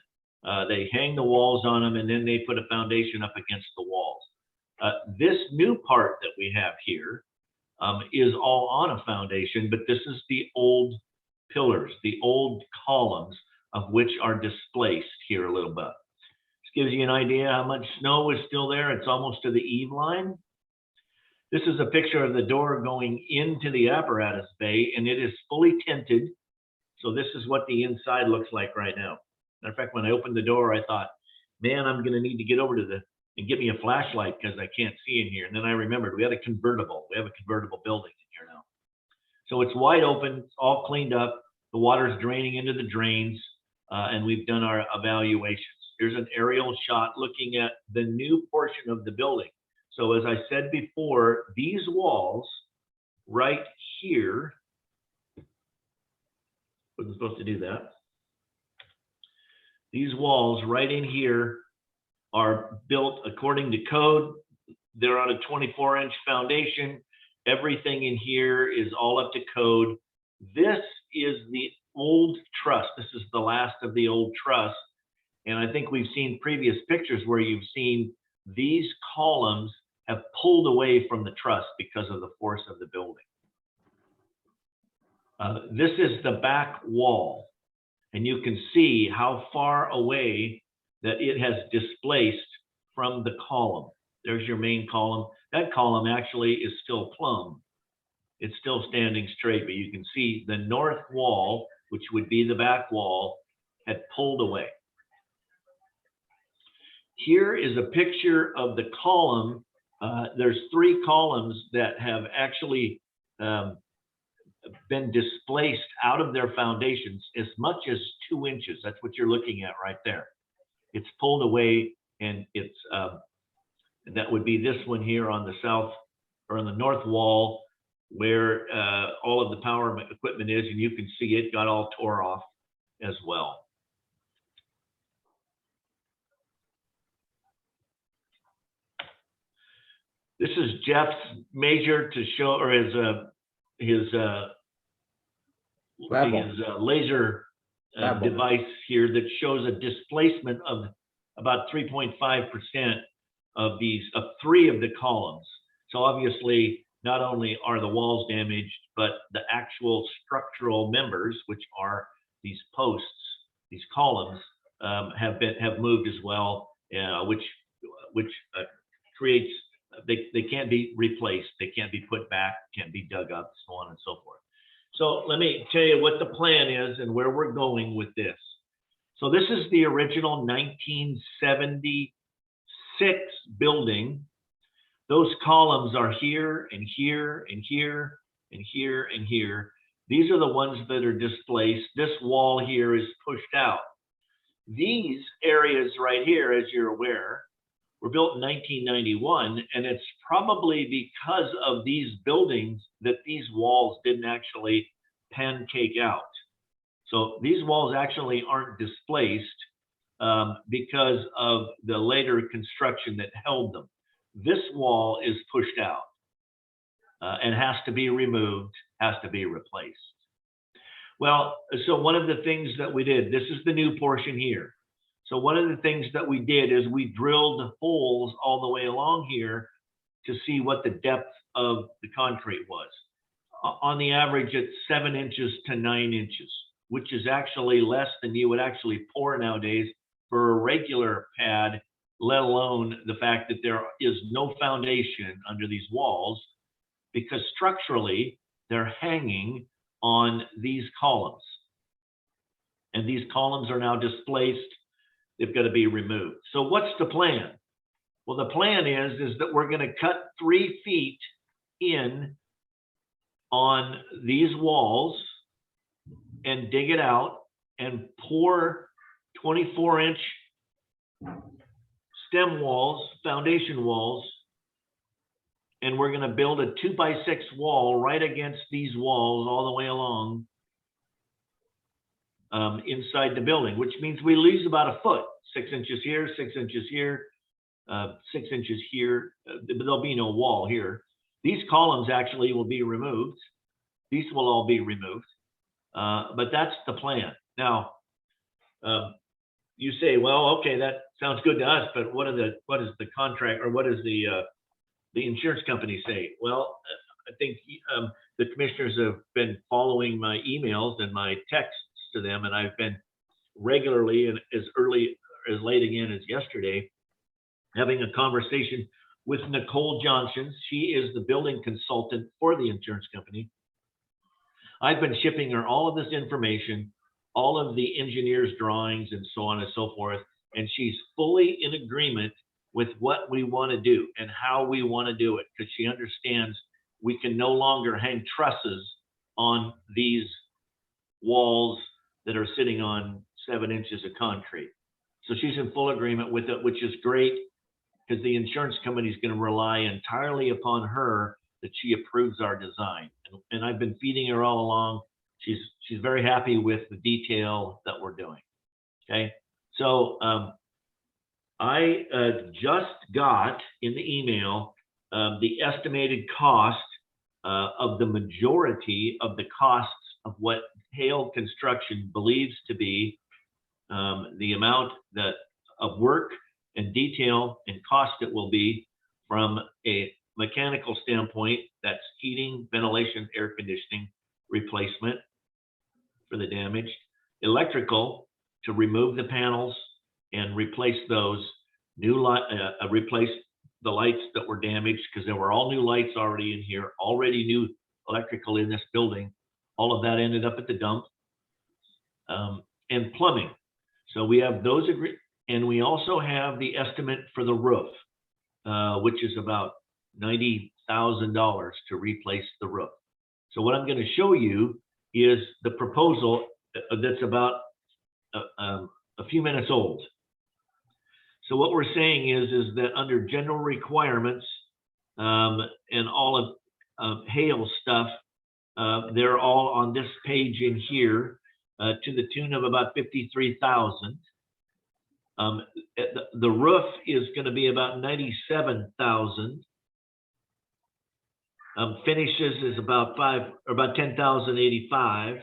They hang the walls on them, and then they put a foundation up against the walls. This new part that we have here is all on a foundation, but this is the old pillars, the old columns of which are displaced here a little bit. This gives you an idea how much snow is still there. It's almost to the eve line. This is a picture of the door going into the apparatus bay, and it is fully tinted. So this is what the inside looks like right now. Matter of fact, when I opened the door, I thought, man, I'm going to need to get over to and get me a flashlight because I can't see in here. And then I remembered we had a convertible. We have a convertible building in here now. So it's wide open, it's all cleaned up. The water's draining into the drains, and we've done our evaluations. Here's an aerial shot looking at the new portion of the building. So as I said before, these walls right here, wasn't supposed to do that. These walls right in here are built according to code. They're on a 24-inch foundation. Everything in here is all up to code. This is the old truss. This is the last of the old truss. And I think we've seen previous pictures where you've seen these columns have pulled away from the truss because of the force of the building. This is the back wall, and you can see how far away that it has displaced from the column. There's your main column. That column actually is still plumb. It's still standing straight, but you can see the north wall, which would be the back wall, had pulled away. Here is a picture of the column. There's 3 columns that have actually been displaced out of their foundations as much as 2 inches. That's what you're looking at right there. It's pulled away, and it's that would be this one here on the south or on the north wall where all of the power equipment is, and you can see it got all tore off as well. This is Jeff's measure to show, or his laser device here that shows a displacement of about 3.5% of these, of 3 of the columns. So obviously, not only are the walls damaged, but the actual structural members, which are these posts, these columns, have moved as well, which creates, they can't be replaced, they can't be put back, can't be dug up, so on and so forth. So let me tell you what the plan is and where we're going with this. So this is the original 1976 building. Those columns are here and here and here and here and here. These are the ones that are displaced. This wall here is pushed out. These areas right here, as you're aware, were built in 1991, and it's probably because of these buildings that these walls didn't actually pancake out. So these walls actually aren't displaced because of the later construction that held them. This wall is pushed out and has to be removed, has to be replaced. Well, so one of the things that we did, this is the new portion here. So one of the things that we did is we drilled holes all the way along here to see what the depth of the concrete was. On the average, it's 7 inches to 9 inches, which is actually less than you would actually pour nowadays for a regular pad, let alone the fact that there is no foundation under these walls, because structurally they're hanging on these columns. And these columns are now displaced. They've got to be removed. So what's the plan? Well, the plan is that we're going to cut 3 feet in on these walls and dig it out and pour 24-inch stem walls, foundation walls, and we're going to build a 2x6 wall right against these walls all the way along inside the building, which means we lose about a foot, 6 inches here, 6 inches here, 6 inches here. There'll be no wall here. These columns actually will be removed. These will all be removed, but that's the plan. Now, you say, well, okay, that sounds good to us, but what is the contract, or what does the insurance company say? Well, I think the commissioners have been following my emails and my texts to them, and I've been regularly and as late again as yesterday, having a conversation with Nicole Johnson. She is the building consultant for the insurance company. I've been shipping her all of this information, all of the engineer's drawings and so on and so forth, and she's fully in agreement with what we want to do and how we want to do it, because she understands we can no longer hang trusses on these walls that are sitting on 7 inches of concrete. So she's in full agreement with it, which is great, because the insurance company is going to rely entirely upon her that she approves our design. And I've been feeding her all along. She's very happy with the detail that we're doing. Okay, so I just got in the email the estimated cost of the majority of the costs of what Hale Construction believes to be the amount of work and detail and cost it will be from a mechanical standpoint. That's heating, ventilation, air conditioning replacement for the damage, electrical to remove the panels and replace those, replace the lights that were damaged, because there were all new lights already in here, already new electrical in this building. All of that ended up at the dump. And plumbing. So we have those, and we also have the estimate for the roof, which is about $90,000 to replace the roof. So what I'm going to show you is the proposal that's about a few minutes old. So what we're saying is that under general requirements and all of Hale stuff, they're all on this page in here to the tune of about $53,000. The roof is going to be about $97,000. Finishes is about $10,085.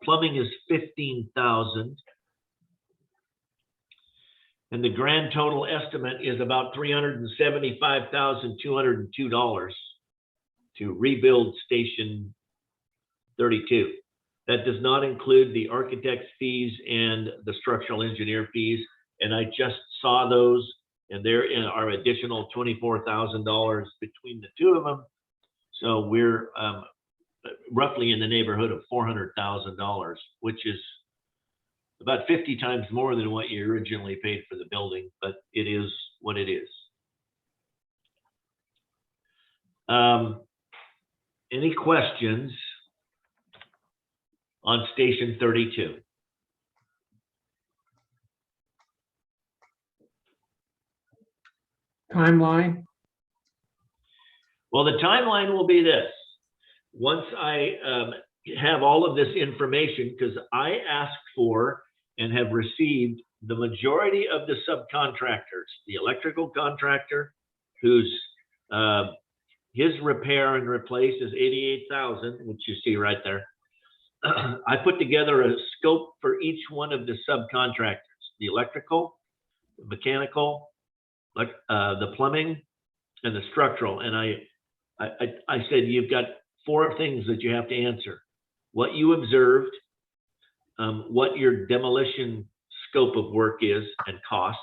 Plumbing is $15,000. And the grand total estimate is about $375,202 to rebuild Station 32. That does not include the architect's fees and the structural engineer fees. And I just saw those, and there are additional $24,000 between the two of them. So we're roughly in the neighborhood of $400,000, which is about 50 times more than what you originally paid for the building, but it is what it is. Any questions on Station 32? Timeline? Well, the timeline will be this. Once I have all of this information, because I asked for and have received the majority of the subcontractors, the electrical contractor, whose his repair and replace is 88,000, which you see right there. I put together a scope for each one of the subcontractors, the electrical, the mechanical, the plumbing, and the structural. And I said, you've got 4 things that you have to answer. What you observed, what your demolition scope of work is and costs,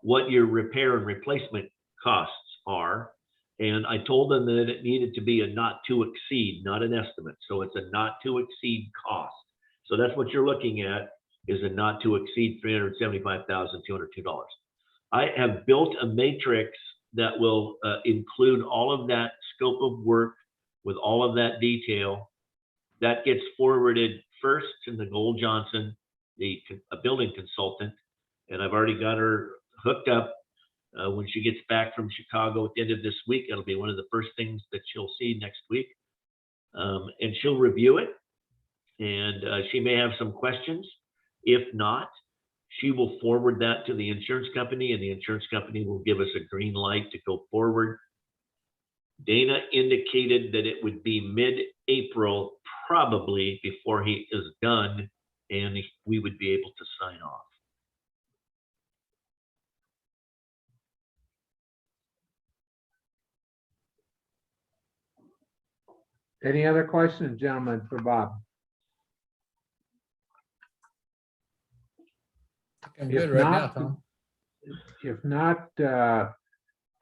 what your repair and replacement costs are. And I told them that it needed to be a not to exceed, not an estimate. So it's a not to exceed cost. So that's what you're looking at, is a not to exceed $375,202. I have built a matrix that will include all of that scope of work with all of that detail. That gets forwarded first to Nicole Johnson, a building consultant, and I've already got her hooked up. When she gets back from Chicago at the end of this week, it'll be one of the first things that she'll see next week. And she'll review it, and she may have some questions. If not, she will forward that to the insurance company, and the insurance company will give us a green light to go forward. Dana indicated that it would be mid-April, probably, before he is done, and we would be able to sign off. Any other questions, gentlemen, for Bob? I'm If good right now, not, Tom. If not,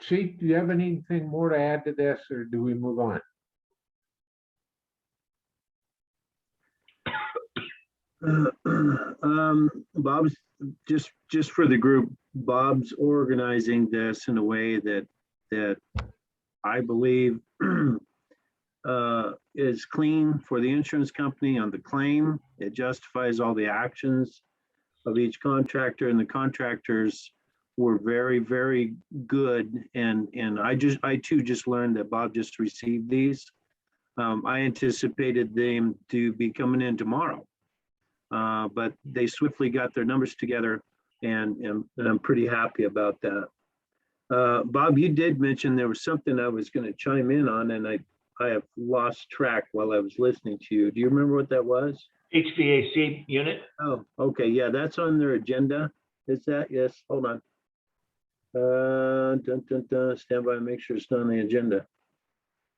Chief, do you have anything more to add to this, or do we move on? Bob's just for the group, Bob's organizing this in a way that I believe is clean for the insurance company on the claim. It justifies all the actions of each contractor, and the contractors were very, very good. And I too just learned that Bob just received these. I anticipated them to be coming in tomorrow, but they swiftly got their numbers together, and I'm pretty happy about that. Bob, you did mention there was something I was going to chime in on, and I have lost track while I was listening to you. Do you remember what that was? HVAC unit. Oh, okay. Yeah, that's on their agenda. Is that? Yes. Hold on. Stand by and make sure it's not on the agenda.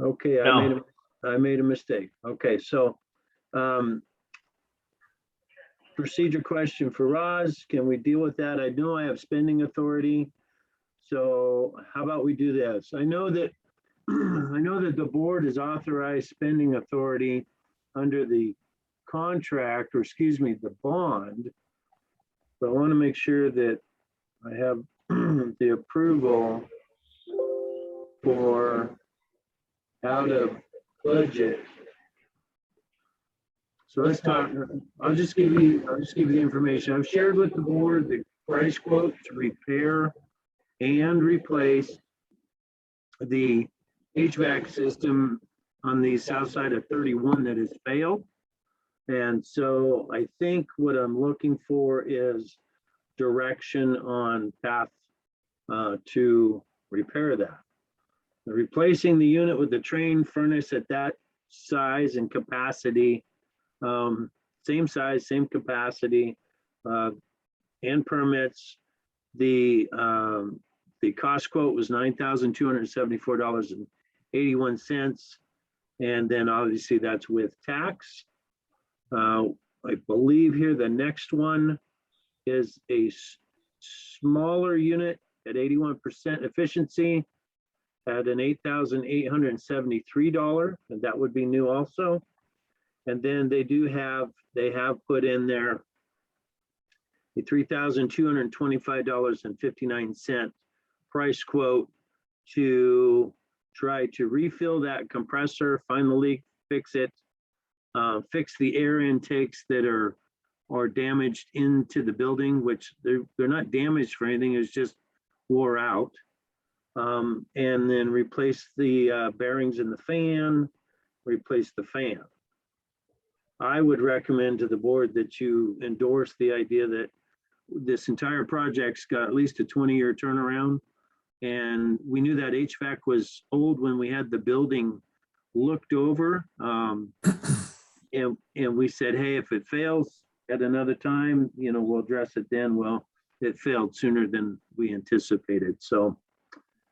Okay, No. I made a mistake. Okay, so procedure question for Roz. Can we deal with that? I know I have spending authority. So how about we do this? I know that the board has authorized spending authority under the contract, or excuse me, the bond. But I want to make sure that I have the approval for out of budget. So let's talk. I'll just give you the information. I've shared with the board the price quote to repair and replace the HVAC system on the south side of 31 that has failed. And so I think what I'm looking for is direction on path to repair that. Replacing the unit with the train furnace at that size and capacity, same size, same capacity, and permits. The cost quote was $9,274.81, and then obviously that's with tax. I believe here the next one is a smaller unit at 81% efficiency at an $8,873, and that would be new also. And then they have put in there a $3,225.59 price quote to try to refill that compressor, find the leak, fix it, fix the air intakes that are damaged into the building, which they're not damaged for anything. It's just wore out. And then replace the bearings in the fan, replace the fan. I would recommend to the board that you endorse the idea that this entire project's got at least a 20-year turnaround. And we knew that HVAC was old when we had the building looked over. And we said, hey, if it fails at another time, we'll address it then. Well, it failed sooner than we anticipated. So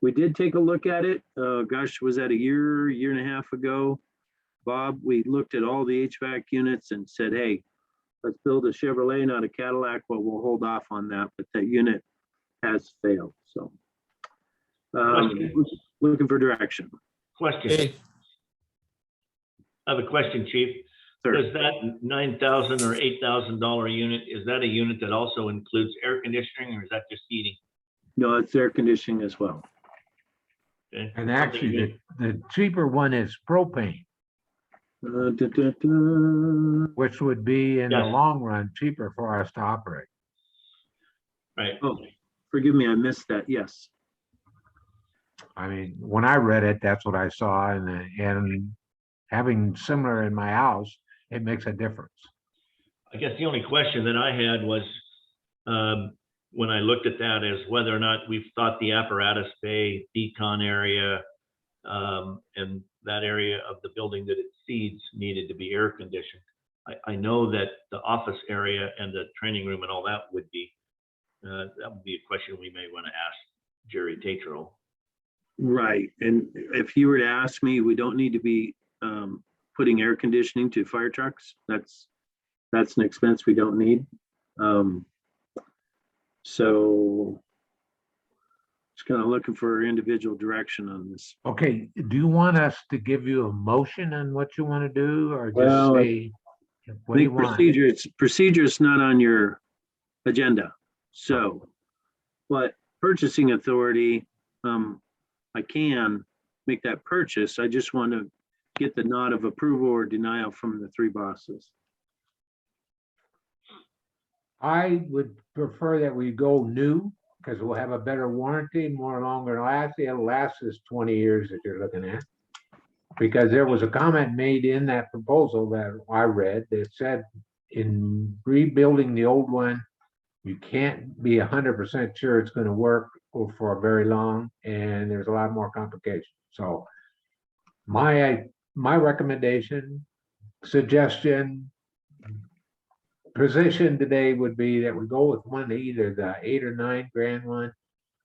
we did take a look at it. Gosh, was that a year and a half ago? Bob, we looked at all the HVAC units and said, hey, let's build a Chevrolet, not a Cadillac, but we'll hold off on that. But that unit has failed. So looking for direction. Question. Hey, I have a question, Chief. Sir. Does that $9,000 or $8,000 unit, is that a unit that also includes air conditioning, or is that just heating? No, it's air conditioning as well. Okay. And actually, the cheaper one is propane, which would be in the Yes. long run cheaper for us to operate. Right. Oh, forgive me, I missed that. Yes. I mean, when I read it, that's what I saw, and having similar in my house, it makes a difference. I guess the only question that I had was, when I looked at that, is whether or not we've thought the apparatus bay, decon area, and that area of the building that it feeds needed to be air conditioned. I know that the office area and the training room and all that would be a question we may want to ask Jerry Tatro. Right. And if you were to ask me, we don't need to be putting air conditioning to fire trucks. That's an expense we don't need. So just kind of looking for individual direction on this. Okay, do you want us to give you a motion on what you want to do, or just Well, say, what do you want? Procedure is not on your agenda. So, but purchasing authority, I can make that purchase. I just want to get the nod of approval or denial from the three bosses. I would prefer that we go new, because we'll have a better warranty, more longer lasting. It'll last us 20 years that you're looking at. Because there was a comment made in that proposal that I read that said in rebuilding the old one, you can't be 100% sure it's going to work for very long, and there's a lot more complications. So my recommendation, suggestion, position today would be that we go with one, either the $8 or $9 grand one.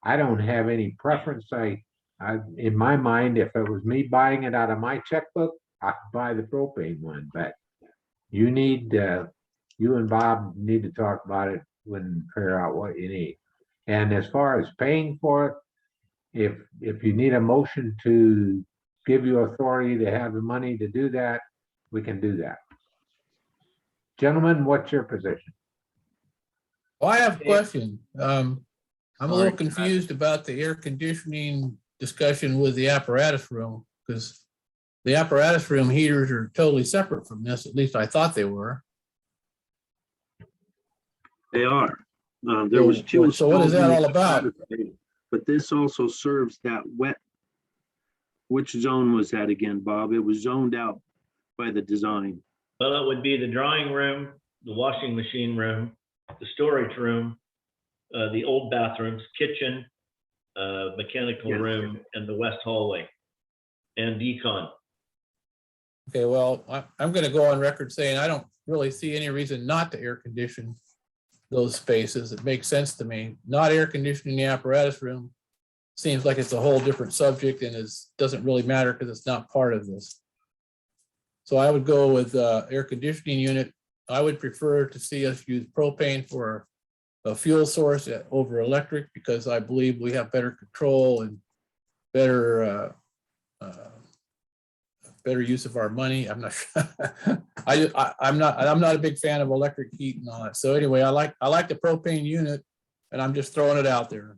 I don't have any preference. In my mind, if it was me buying it out of my checkbook, I'd buy the propane one. But you and Bob need to talk about it when figure out what you need. And as far as paying for it, if you need a motion to give you authority to have the money to do that, we can do that. Gentlemen, what's your position? well, I have a question. I'm a little Sorry. confused about the air conditioning discussion with the apparatus room, because the apparatus room heaters are totally separate from this. At least I thought they were. They are. There was two. So what is that all about? But this also serves that wet. Which zone was that again, Bob? It was zoned out by the design. Well, it would be the drawing room, the washing machine room, the storage room, the old bathrooms, kitchen, mechanical Yes. room, and the west hallway, and decon. Okay, well, I'm going to go on record saying I don't really see any reason not to air condition those spaces. It makes sense to me. Not air conditioning the apparatus room seems like it's a whole different subject and doesn't really matter because it's not part of this. So I would go with air conditioning unit. I would prefer to see us use propane for a fuel source over electric, because I believe we have better control and better use of our money. I'm not sure. I'm not a big fan of electric heat and all that. So anyway, I like the propane unit, and I'm just throwing it out there.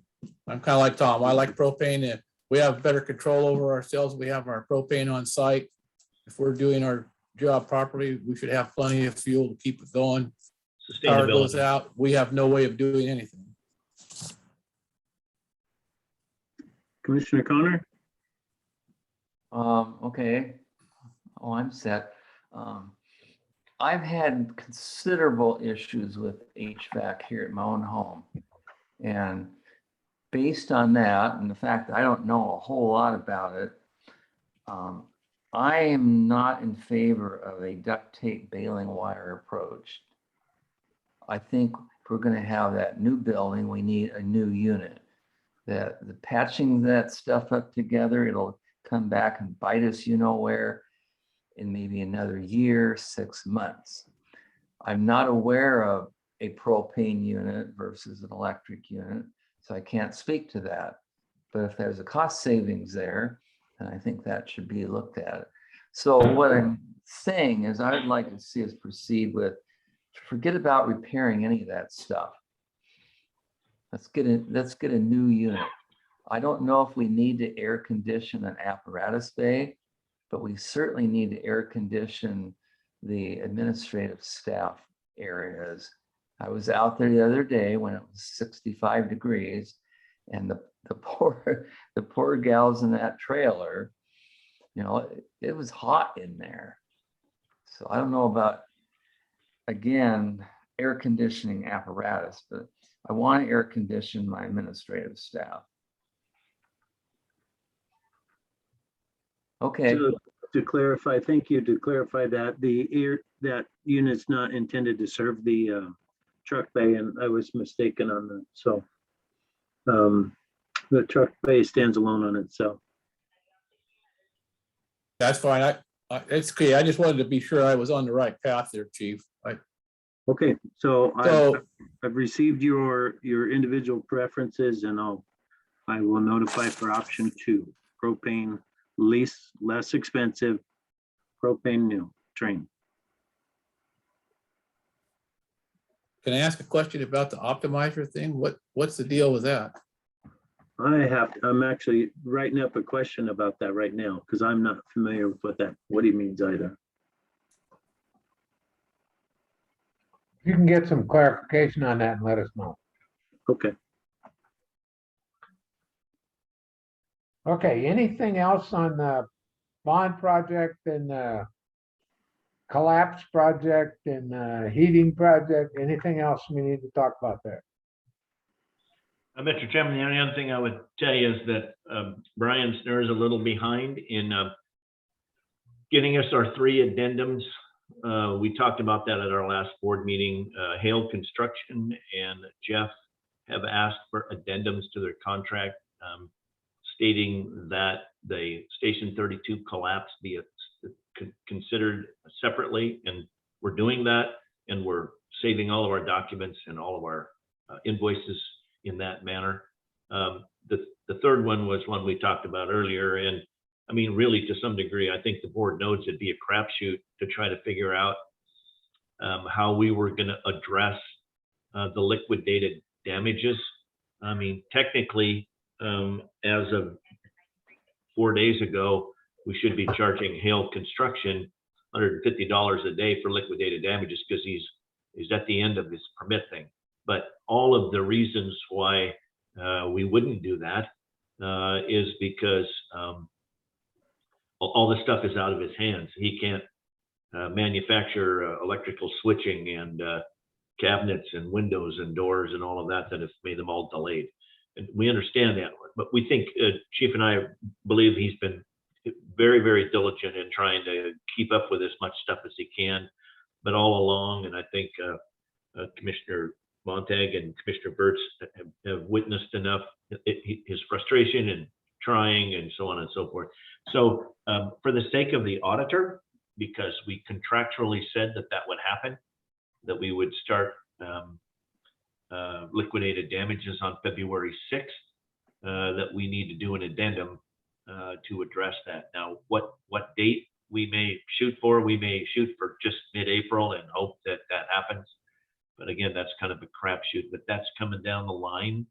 I'm kind of like Tom. I like propane, and we have better control over ourselves. We have our propane on site. If we're doing our job properly, we should have plenty of fuel to keep it going. Power goes Sustainability. out, we have no way of doing anything. Commissioner Connor? Okay. Oh, I'm set. I've had considerable issues with HVAC here at my own home. And based on that and the fact that I don't know a whole lot about it, I am not in favor of a duct tape baling wire approach. I think if we're going to have that new building, we need a new unit. The patching that stuff up together, it'll come back and bite us, you know where, in maybe another year, 6 months. I'm not aware of a propane unit versus an electric unit, so I can't speak to that. But if there's a cost savings there, then I think that should be looked at. So what I'm saying is I'd like to see us proceed with, forget about repairing any of that stuff. Let's get a new unit. I don't know if we need to air condition an apparatus bay, but we certainly need to air condition the administrative staff areas. I was out there the other day when it was 65 degrees, and the poor gals in that trailer, you know, it was hot in there. So I don't know about, again, air conditioning apparatus, but I want to air condition my administrative staff. Okay. To clarify, thank you, to clarify that that unit's not intended to serve the truck bay, and I was mistaken on that. So the truck bay stands alone on itself. That's fine. It's okay. I just wanted to be sure I was on the right path there, Chief. Okay, so So, I've received your individual preferences, and I will notify for option 2, propane lease, less expensive, propane new train. can I ask a question about the optimizer thing? What's the deal with that? I'm actually writing up a question about that right now because I'm not familiar with what he means either. You can get some clarification on that and let us know. Okay. Okay, anything else on the bond project and the collapse project and the heating project? Anything else we need to talk about there? Mr. Chairman, the only other thing I would tell you is that Brian Snur is a little behind in getting us our 3 addendums. We talked about that at our last board meeting. Hale Construction and Jeff have asked for addendums to their contract, stating that the Station 32 collapse be considered separately, and we're doing that, and we're saving all of our documents and all of our invoices in that manner. The third one was one we talked about earlier, and I mean, really, to some degree, I think the board knows it'd be a crapshoot to try to figure out how we were going to address the liquidated damages. I mean, technically, as of 4 days ago, we should be charging Hale Construction $150 a day for liquidated damages because he's at the end of his permit thing. But all of the reasons why we wouldn't do that is because all this stuff is out of his hands. He can't manufacture electrical switching and cabinets and windows and doors and all of that has made them all delayed. And we understand that, but we think Chief and I believe he's been very, very diligent in trying to keep up with as much stuff as he can. But all along, and I think Commissioner Montag and Commissioner Burtz have witnessed enough his frustration and trying and so on and so forth. So for the sake of the auditor, because we contractually said that would happen, that we would start liquidated damages on February 6th, that we need to do an addendum to address that. Now, what date we may shoot for, we may shoot for just mid-April and hope that happens. But again, that's kind of a crapshoot, but that's coming down the line.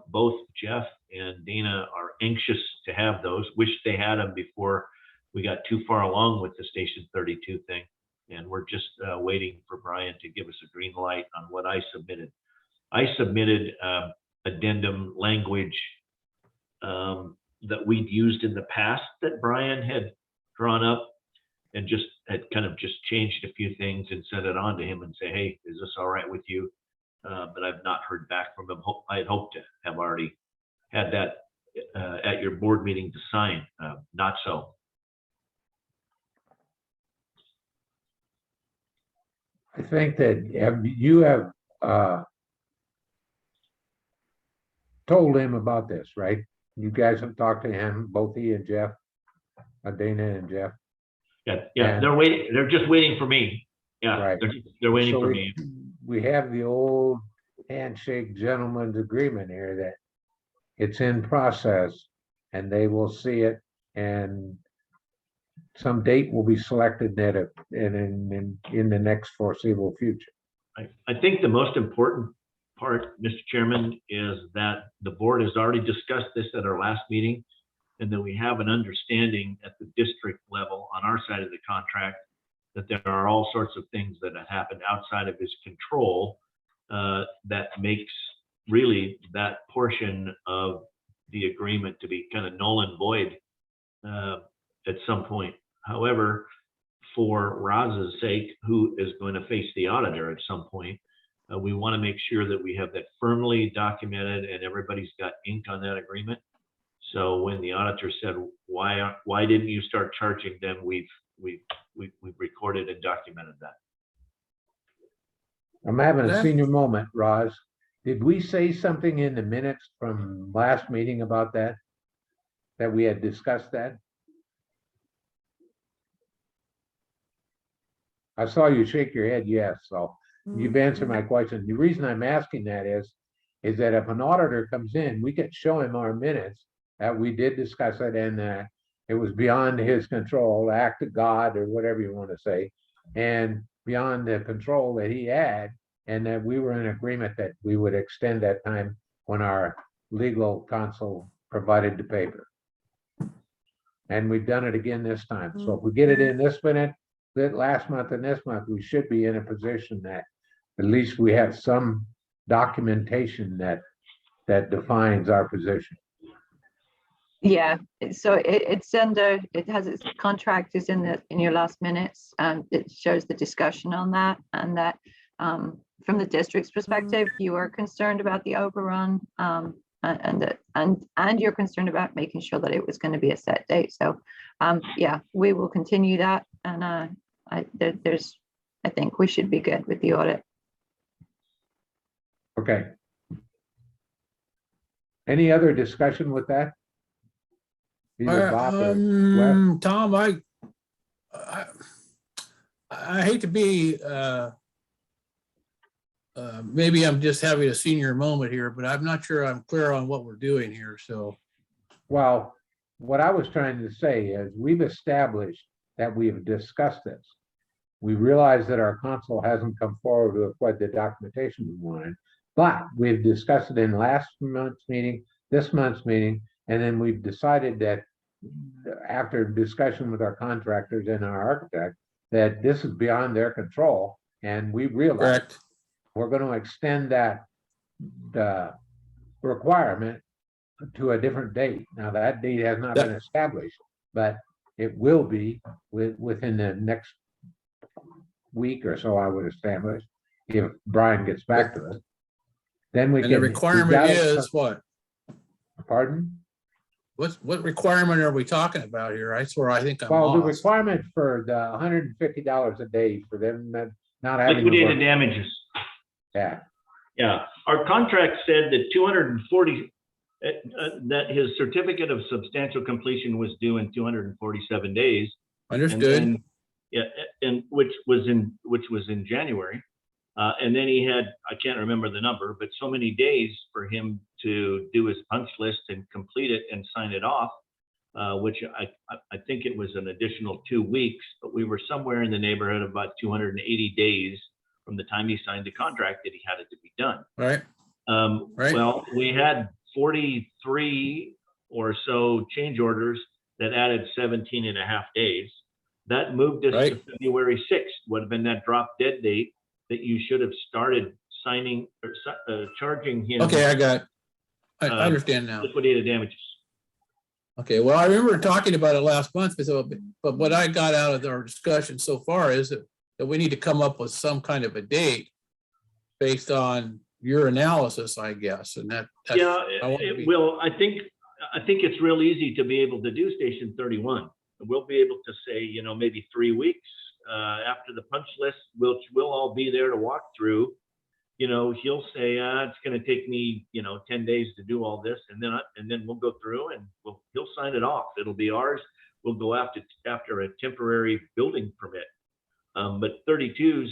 Both Jeff and Dana are anxious to have those, wish they had them before we got too far along with the Station 32 thing. And we're just waiting for Brian to give us a green light on what I submitted. I submitted addendum language that we'd used in the past that Brian had drawn up, and just had kind of just changed a few things and sent it on to him and say, hey, is this all right with you? But I've not heard back from him. I had hoped to have already had that at your board meeting to sign. Not so. I think that you have told him about this, right? You guys have talked to him, both he and Jeff, Dana and Jeff. Yeah, And- they're waiting. They're just waiting for me. Yeah, Right. they're waiting So for me. we have the old handshake gentleman's agreement here that it's in process and they will see it, and some date will be selected in the next foreseeable future. I think the most important part, Mr. Chairman, is that the board has already discussed this at our last meeting, and that we have an understanding at the district level on our side of the contract that there are all sorts of things that have happened outside of his control that makes really that portion of the agreement to be kind of null and void at some point. However, for Roz's sake, who is going to face the auditor at some point, we want to make sure that we have that firmly documented and everybody's got ink on that agreement. So when the auditor said, why didn't you start charging them? We've recorded and documented that. I'm having a Yeah. senior moment, Roz. Did we say something in the minutes from last meeting about that? That we had discussed that? I saw you shake your head, yes, so you've answered my question. The reason I'm asking that is that if an auditor comes in, we can show him our minutes that we did discuss it, and it was beyond his control, act of God or whatever you want to say, and beyond the control that he had, and that we were in agreement that we would extend that time when our legal counsel provided the paper. And we've done it again this time. So if we get it in this minute, that last month and this month, we should be in a position that at least we have some documentation that defines our position. Yeah, so it's under, it has its contract is in your last minutes, and it shows the discussion on that, and that from the district's perspective, you are concerned about the overrun, and you're concerned about making sure that it was going to be a set date. So yeah, we will continue that, and I think we should be good with the audit. Okay. Any other discussion with that? Either Bob or Wes? Tom, I hate to be, maybe I'm just having a senior moment here, but I'm not sure I'm clear on what we're doing here, so. Well, what I was trying to say is we've established that we've discussed this. We realize that our counsel hasn't come forward with what the documentation we wanted, but we've discussed it in last month's meeting, this month's meeting, and then we've decided that after discussion with our contractors and our architect, that this is beyond their control, and we realize Correct. we're going to extend that the requirement to a different date. Now, that date has not been established, but it will be within the next week or so, I would establish, if Brian gets back to us. Then we And can. the requirement is what? Pardon? What requirement are we talking about here? I swear, I think I'm Well, the lost. requirement for the $150 a day for them not having. to Liquidated work- damages. Yeah, Yeah, our contract said that 240, that his certificate of substantial completion was due in 247 days. And Understood. then, yeah, and which was in January. And then he had, I can't remember the number, but so many days for him to do his punch list and complete it and sign it off, which I think it was an additional 2 weeks, but we were somewhere in the neighborhood of about 280 days from the time he signed the contract that he had it to be done. Right. Right. Well, we had 43 or so change orders that added 17 and a half days. That moved us to Right. February 6th, would have been that drop dead date that you should have started signing or charging him Okay, I uh, understand now. liquidated damages. Okay, well, I remember talking about it last month, but what I got out of our discussion so far is that we need to come up with some kind of a date based on your analysis, I guess, and that's. Yeah, I want to it be- will. I think it's real easy to be able to do Station 31. We'll be able to say, maybe 3 weeks after the punch list, which we'll all be there to walk through. He'll say, it's going to take me, 10 days to do all this. And then we'll go through and he'll sign it off. It'll be ours. We'll go after a temporary building permit. But 32s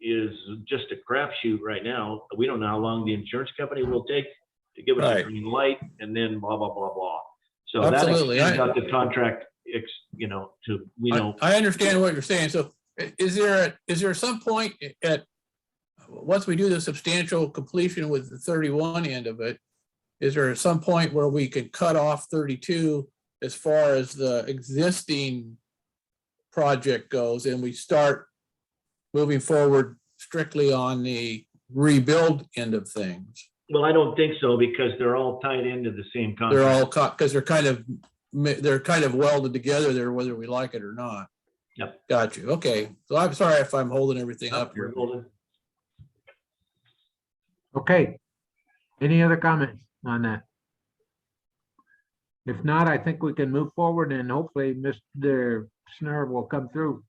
is just a crapshoot right now. We don't know how long the insurance company will take to give us a Right. green light, and then blah, blah, blah, blah. So Absolutely. that extends out the contract, I understand what you're saying. So is there some point once we do the substantial completion with the 31 end of it, is there some point where we could cut off 32 as far as the existing project goes, and we start moving forward strictly on the rebuild end of things? Well, I don't think so, because they're all tied into the same contract. They're all because they're kind of welded together there, whether we like it or not. Yep. Got you. Okay. So I'm sorry if I'm holding everything up We're here. holding- Okay. Any other comments on that? If not, I think we can move forward and hopefully Mr. Snur will come through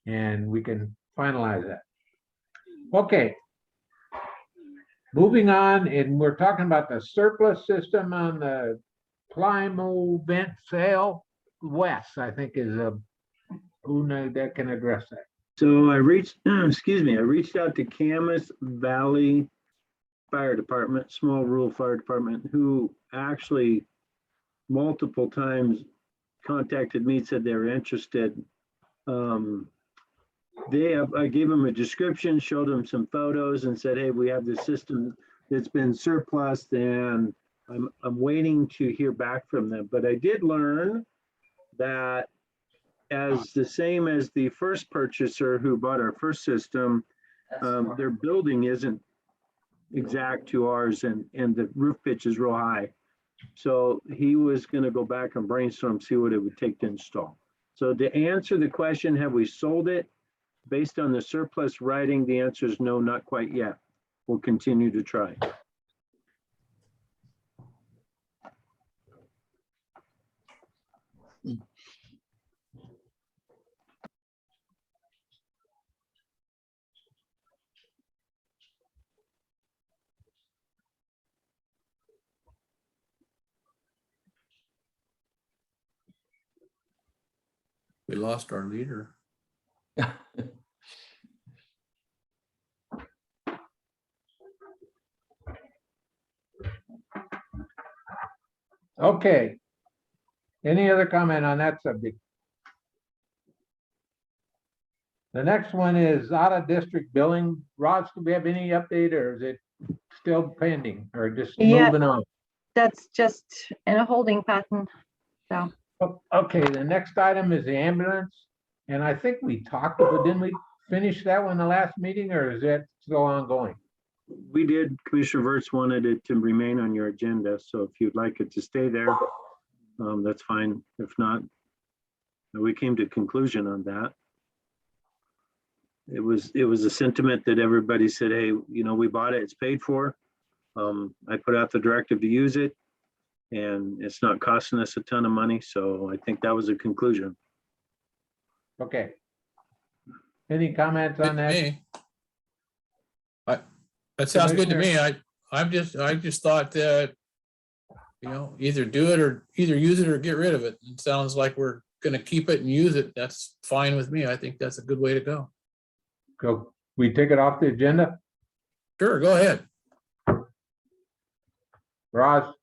and we can finalize that. Okay. Moving on, and we're talking about the surplus system on the Plymouth vent sale. Wes, I think is who that can address that. So I reached out to Camas Valley Fire Department, small rural fire department, who actually multiple times contacted me, said they were interested. I gave them a description, showed them some photos and said, hey, we have this system that's been surplus, and I'm waiting to hear back from them. But I did learn that as the same as the first purchaser who bought our first system, their building isn't exact to ours, and the roof pitch is real high. So he was going to go back and brainstorm, see what it would take to install. So to answer the question, have we sold it? Based on the surplus writing, the answer is no, not quite yet. We'll continue to try. We lost our leader. Okay. Any other comment on that subject? The next one is out of district billing. Ross, do we have any update, or is it still pending or just Yeah. moving on? That's just in a holding pattern. So, Okay, the next item is the ambulance. And I think we talked, but didn't we finish that one the last meeting, or is that still ongoing? We did. Commissioner Wirtz wanted it to remain on your agenda, so if you'd like it to stay there, that's fine. If not, we came to conclusion on that. It was a sentiment that everybody said, hey, we bought it, it's paid for. I put out the directive to use it, and it's not costing us a ton of money, so I think that was a conclusion. Okay. Any comments on that? Me. That sounds good to me. I just thought that, either do it or either use it or get rid of it. It sounds like we're going to keep it and use it. That's fine with me. I think that's a good way to go. Go. We take it off the agenda? Sure, go ahead. Ross?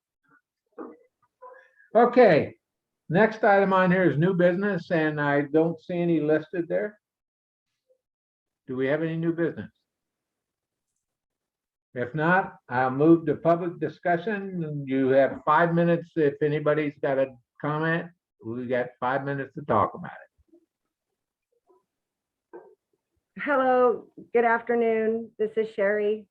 Okay, next item on here is new business, and I don't see any listed there. Do we have any new business? If not, I'll move to public discussion. You have 5 minutes. If anybody's got a comment, we got 5 minutes to talk about it. Hello, good afternoon. This is Sherry.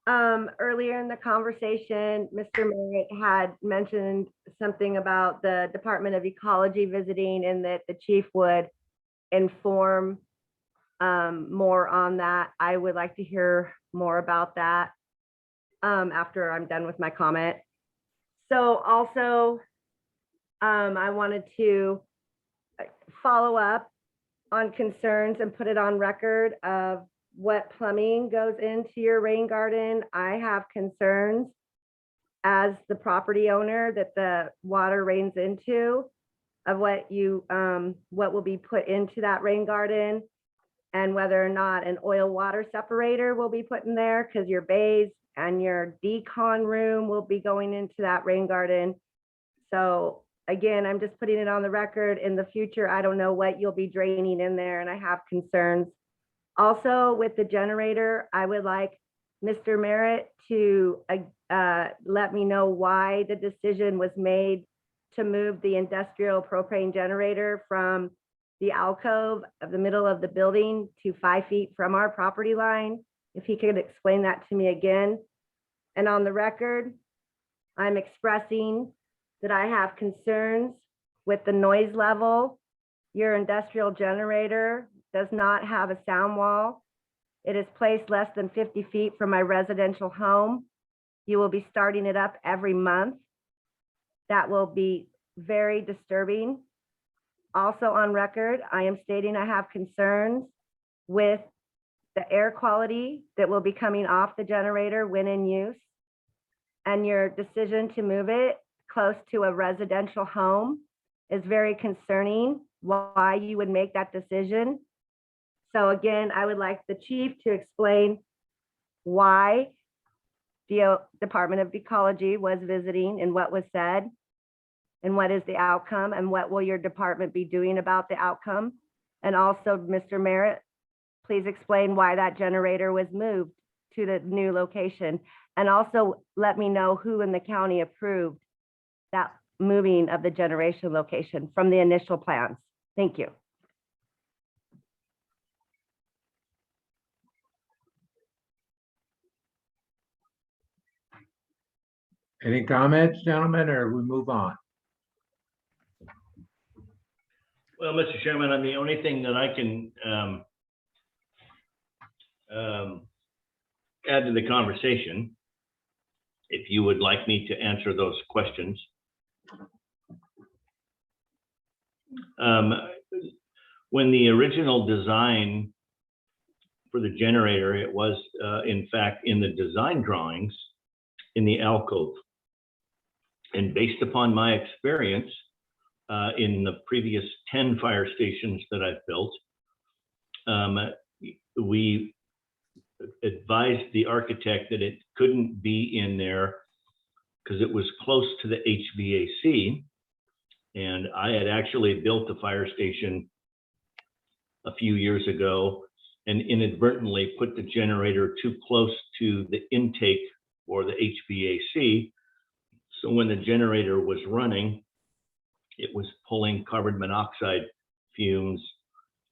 Earlier in the conversation, Mr. Merritt had mentioned something about the Department of Ecology visiting and that the chief would inform more on that. I would like to hear more about that after I'm done with my comment. So also, I wanted to follow up on concerns and put it on record of what plumbing goes into your rain garden. I have concerns as the property owner that the water rains into of what will be put into that rain garden, and whether or not an oil water separator will be put in there, because your bays and your decon room will be going into that rain garden. So again, I'm just putting it on the record. In the future, I don't know what you'll be draining in there, and I have concerns. Also, with the generator, I would like Mr. Merritt to let me know why the decision was made to move the industrial propane generator from the alcove of the middle of the building to 5 feet from our property line. If he could explain that to me again. And on the record, I'm expressing that I have concerns with the noise level. Your industrial generator does not have a sound wall. It is placed less than 50 feet from my residential home. You will be starting it up every month. That will be very disturbing. Also on record, I am stating I have concerns with the air quality that will be coming off the generator when in use. And your decision to move it close to a residential home is very concerning, why you would make that decision. So again, I would like the chief to explain why the Department of Ecology was visiting and what was said, and what is the outcome, and what will your department be doing about the outcome. And also, Mr. Merritt, please explain why that generator was moved to the new location. And also let me know who in the county approved that moving of the generation location from the initial plans. Thank you. Any comments, gentlemen, or we move on? Well, Mr. Chairman, the only thing that I can add to the conversation, if you would like me to answer those questions. When the original design for the generator, it was in fact in the design drawings in the alcove. And based upon my experience in the previous 10 fire stations that I've built, we advised the architect that it couldn't be in there because it was close to the HVAC. And I had actually built a fire station a few years ago and inadvertently put the generator too close to the intake or the HVAC. So when the generator was running, it was pulling carbon monoxide fumes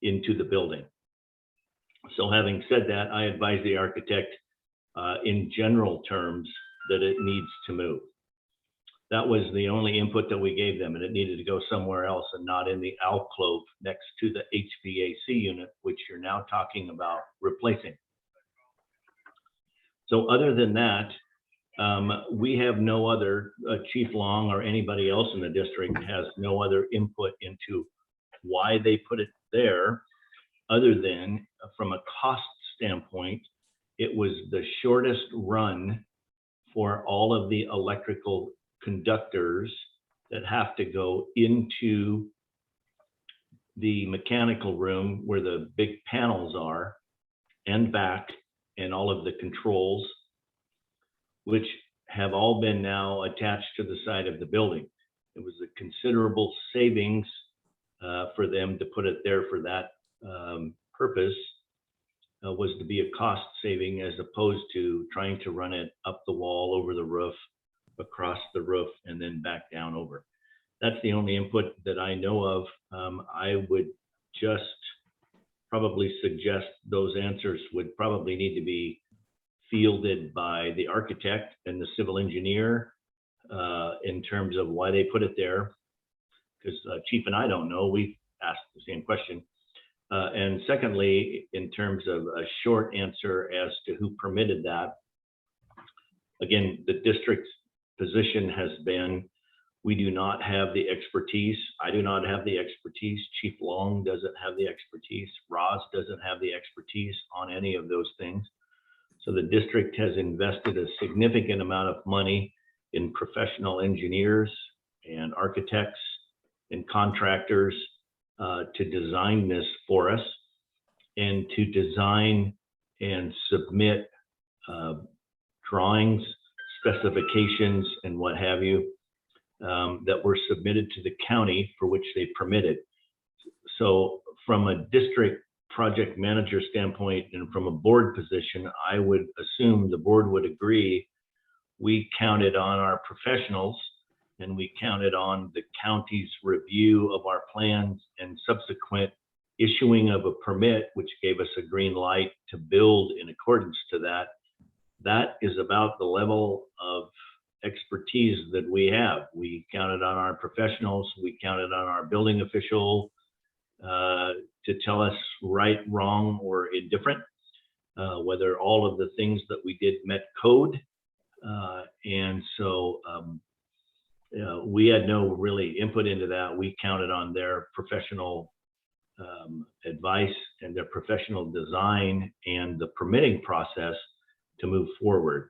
into the building. So having said that, I advise the architect in general terms that it needs to move. That was the only input that we gave them, and it needed to go somewhere else and not in the alcove next to the HVAC unit, which you're now talking about replacing. So other than that, we have no other, Chief Long or anybody else in the district has no other input into why they put it there, other than from a cost standpoint, it was the shortest run for all of the electrical conductors that have to go into the mechanical room where the big panels are and back, and all of the controls, which have all been now attached to the side of the building. It was a considerable savings for them to put it there for that purpose, was to be a cost saving as opposed to trying to run it up the wall, over the roof, across the roof, and then back down over. That's the only input that I know of. I would just probably suggest those answers would probably need to be fielded by the architect and the civil engineer in terms of why they put it there. Because Chief and I don't know, we've asked the same question. And secondly, in terms of a short answer as to who permitted that, again, the district's position has been, we do not have the expertise. I do not have the expertise. Chief Long doesn't have the expertise. Roz doesn't have the expertise on any of those things. So the district has invested a significant amount of money in professional engineers and architects and contractors to design this for us and to design and submit drawings, specifications, and what have you that were submitted to the county for which they permitted. So from a district project manager standpoint and from a board position, I would assume the board would agree we counted on our professionals and we counted on the county's review of our plans and subsequent issuing of a permit, which gave us a green light to build in accordance to that. That is about the level of expertise that we have. We counted on our professionals, we counted on our building official to tell us right, wrong, or indifferent, whether all of the things that we did met code. And so we had no really input into that. We counted on their professional advice and their professional design and the permitting process to move forward.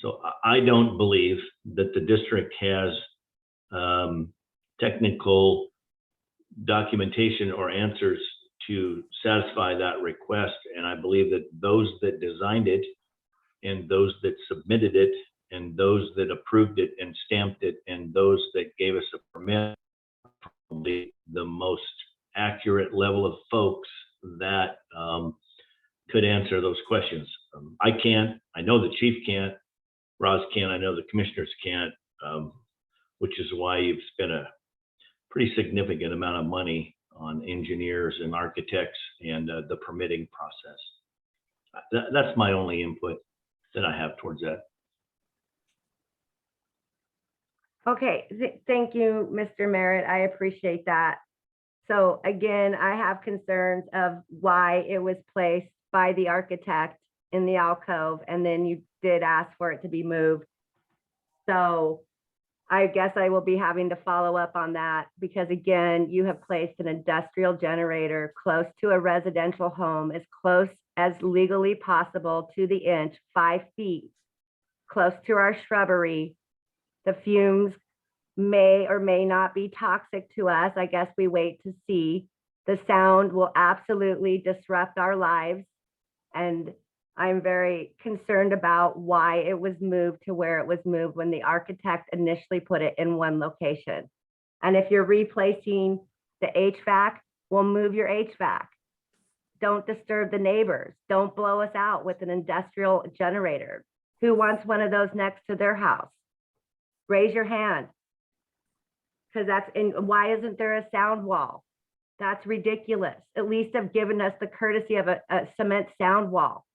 So I don't believe that the district has technical documentation or answers to satisfy that request. And I believe that those that designed it and those that submitted it and those that approved it and stamped it and those that gave us a permit, probably the most accurate level of folks that could answer those questions. I can't, I know the chief can't, Roz can't, I know the commissioners can't, which is why you've spent a pretty significant amount of money on engineers and architects and the permitting process. That's my only input that I have towards that. Okay, thank you, Mr. Merritt. I appreciate that. So again, I have concerns of why it was placed by the architect in the alcove, and then you did ask for it to be moved. So I guess I will be having to follow up on that because again, you have placed an industrial generator close to a residential home, as close as legally possible to the inch, 5 feet, close to our shrubbery. The fumes may or may not be toxic to us. I guess we wait to see. The sound will absolutely disrupt our lives. And I'm very concerned about why it was moved to where it was moved when the architect initially put it in one location. And if you're replacing the HVAC, we'll move your HVAC. Don't disturb the neighbors. Don't blow us out with an industrial generator. Who wants one of those next to their house? Raise your hand. Because that's, and why isn't there a sound wall? That's ridiculous. At least have given us the courtesy of a cement sound wall.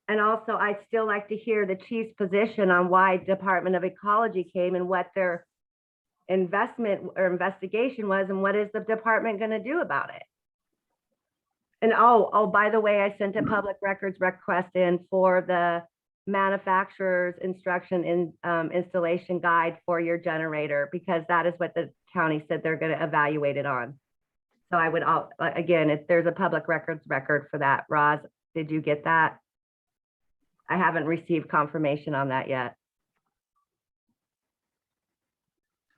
And also, I'd still like to hear the chief's position on why Department of Ecology came and what their investment or investigation was and what is the department going to do about it. And oh, by the way, I sent a public records request in for the manufacturer's instruction in installation guide for your generator, because that is what the county said they're going to evaluate it on. So I would, again, if there's a public records record for that, Roz, did you get that? I haven't received confirmation on that yet.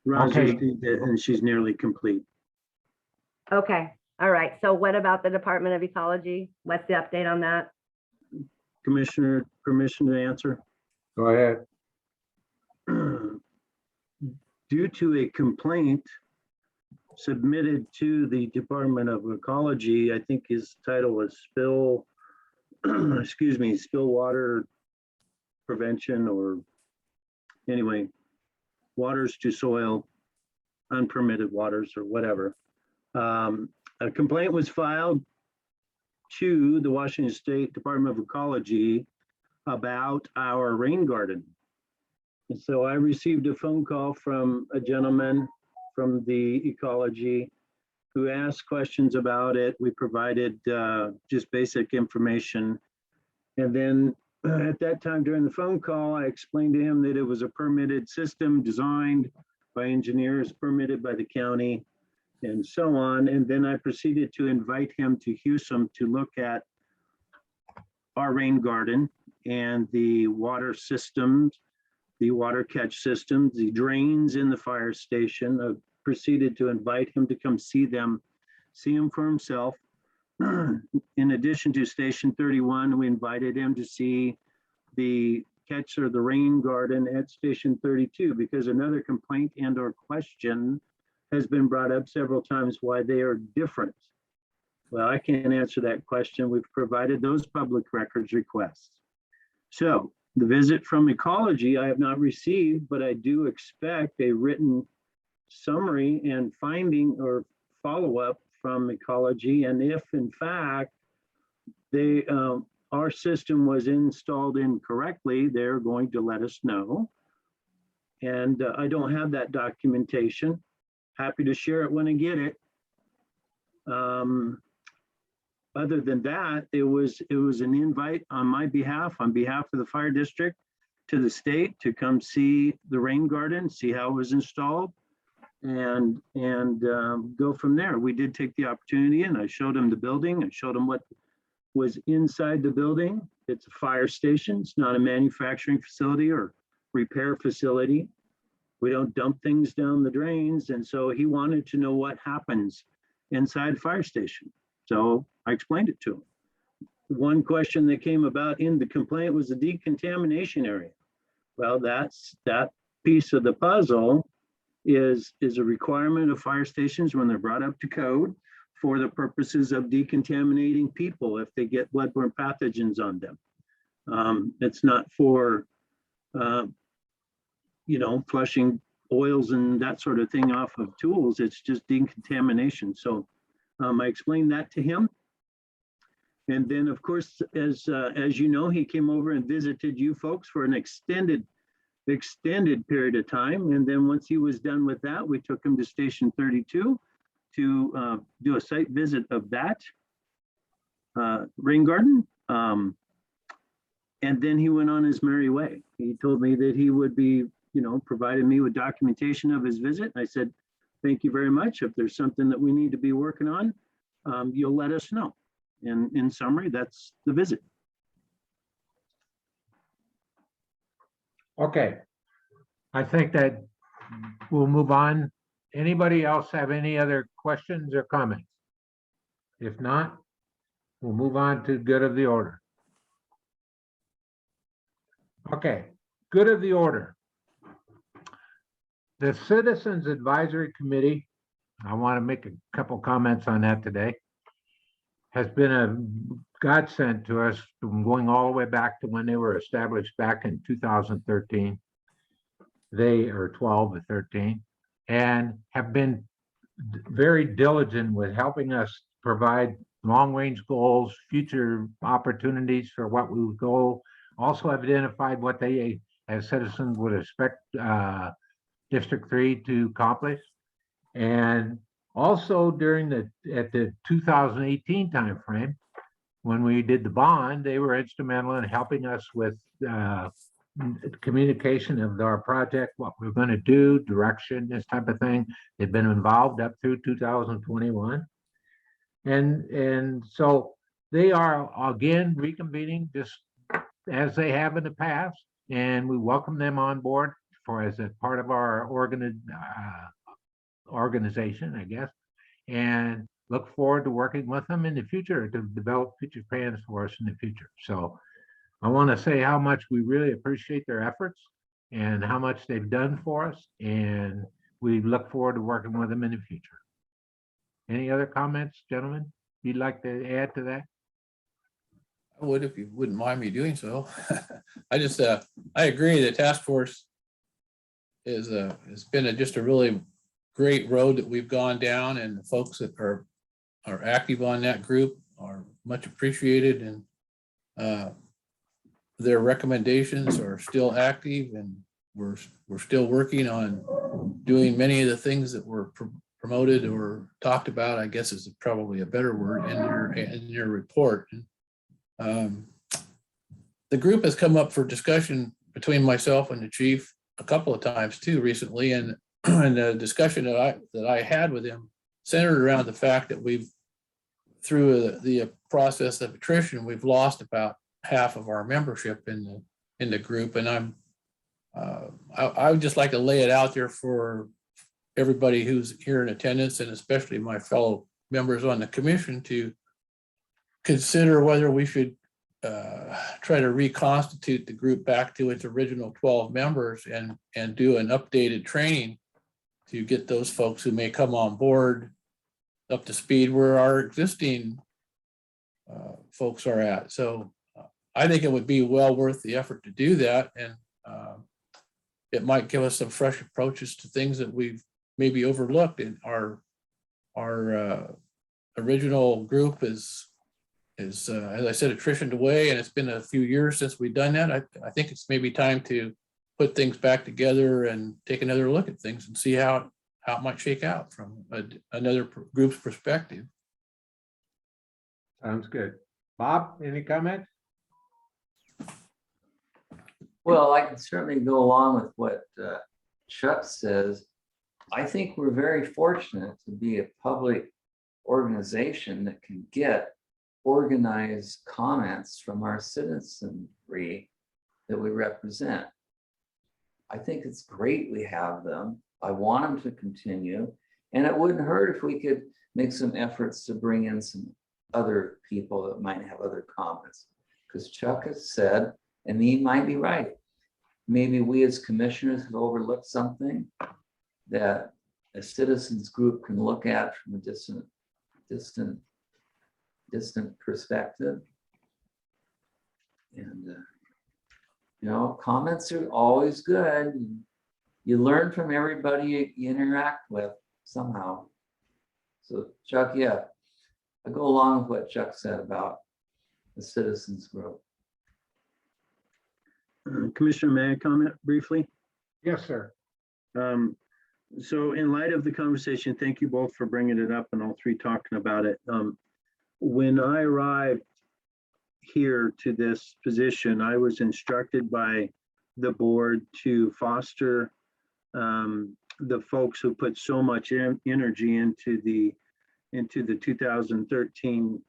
Roz Okay. received it and she's nearly complete. Okay, all right. So what about the Department of Ecology? What's the update on that? Commissioner, permission to answer? Go ahead. Due to a complaint submitted to the Department of Ecology, I think his title was spill, excuse me, spill water prevention, or anyway, waters to soil, unpermitted waters or whatever. A complaint was filed to the Washington State Department of Ecology about our rain garden. And so I received a phone call from a gentleman from the ecology who asked questions about it. We provided just basic information. And then at that time during the phone call, I explained to him that it was a permitted system designed by engineers, permitted by the county, and so on. And then I proceeded to invite him to Houston to look at our rain garden and the water systems, the water catch systems, the drains in the fire station. I proceeded to invite him to come see them for himself. In addition to Station 31, we invited him to see the catch or the rain garden at Station 32, because another complaint and or question has been brought up several times why they are different. Well, I can't answer that question. We've provided those public records requests. So the visit from ecology I have not received, but I do expect a written summary and finding or follow-up from ecology. And if in fact they our system was installed incorrectly, they're going to let us know. And I don't have that documentation. Happy to share it when I get it. Other than that, it was an invite on my behalf, on behalf of the fire district, to the state to come see the rain garden, see how it was installed, and go from there. We did take the opportunity, and I showed them the building. I showed them what was inside the building. It's a fire station. It's not a manufacturing facility or repair facility. We don't dump things down the drains. And so he wanted to know what happens inside fire station. So I explained it to him. One question that came about in the complaint was the decontamination area. Well, that piece of the puzzle is a requirement of fire stations when they're brought up to code for the purposes of decontaminating people if they get bloodborne pathogens on them. It's not for, flushing oils and that sort of thing off of tools. It's just decontamination. So I explained that to him. And then, of course, as you know, he came over and visited you folks for an extended period of time. And then once he was done with that, we took him to Station 32 to do a site visit of that rain garden. And then he went on his merry way. He told me that he would be, providing me with documentation of his visit. I said, thank you very much. If there's something that we need to be working on, you'll let us know. And in summary, that's the visit. Okay. I think that we'll move on. Anybody else have any other questions or comments? If not, we'll move on to good of the order. Okay, good of the order. The Citizens Advisory Committee, I want to make a couple comments on that today, has been a godsend to us from going all the way back to when they were established back in 2013. They are 12 or 13 and have been very diligent with helping us provide long-range goals, future opportunities for what we would go. Also have identified what they, as citizens, would expect District 3 to accomplish. And also during at the 2018 timeframe, when we did the bond, they were instrumental in helping us with communication of our project, what we're going to do, direction, this type of thing. They've been involved up through 2021. And so they are again reconvening just as they have in the past, and we welcome them on board as a part of our organization, I guess, and look forward to working with them in the future to develop future plans for us in the future. So I want to say how much we really appreciate their efforts and how much they've done for us, and we look forward to working with them in the future. Any other comments, gentlemen, you'd like to add to that? I would, if you wouldn't mind me doing so. I just, I agree. The task force has been just a really great road that we've gone down, and the folks that are active on that group are much appreciated, and their recommendations are still active, and we're still working on doing many of the things that were promoted or talked about, I guess is probably a better word, in your report. The group has come up for discussion between myself and the chief a couple of times too recently, and the discussion that I had with him centered around the fact that through the process of attrition, we've lost about half of our membership in the group, and I would just like to lay it out there for everybody who's here in attendance, and especially my fellow members on the commission, to consider whether we should try to reconstitute the group back to its original 12 members and do an updated training to get those folks who may come on board up to speed where our existing folks are at. So I think it would be well worth the effort to do that, and it might give us some fresh approaches to things that we've maybe overlooked. In our original group is as I said, attritioned away, and it's been a few years since we've done that. I think it's maybe time to put things back together and take another look at things and see how it might shake out from another group's perspective. Sounds good. Bob, any comments? Well, I can certainly go along with what Chuck says. I think we're very fortunate to be a public organization that can get organized comments from our citizenry that we represent. I think it's great we have them. I want them to continue, and it wouldn't hurt if we could make some efforts to bring in some other people that might have other comments. Because Chuck has said, and he might be right, maybe we as commissioners have overlooked something that a citizens group can look at from a distant perspective. And you know, comments are always good. You learn from everybody you interact with somehow. So Chuck, yeah, I go along with what Chuck said about the citizens group. Commissioner, may I comment briefly? Yes, sir. So in light of the conversation, thank you both for bringing it up and all three talking about it. When I arrived here to this position, I was instructed by the board to foster the folks who put so much energy into the 2013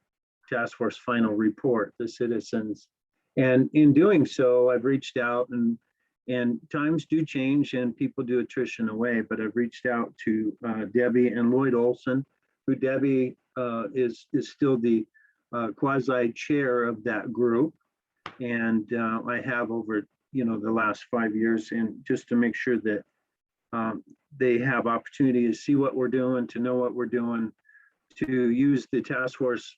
task force final report, the citizens. And in doing so, I've reached out, and times do change and people do attrition away, but I've reached out to Debbie and Lloyd Olson, who Debbie is still the quasi chair of that group. And I have over, the last 5 years, and just to make sure that they have opportunity to see what we're doing, to know what we're doing, to use the task force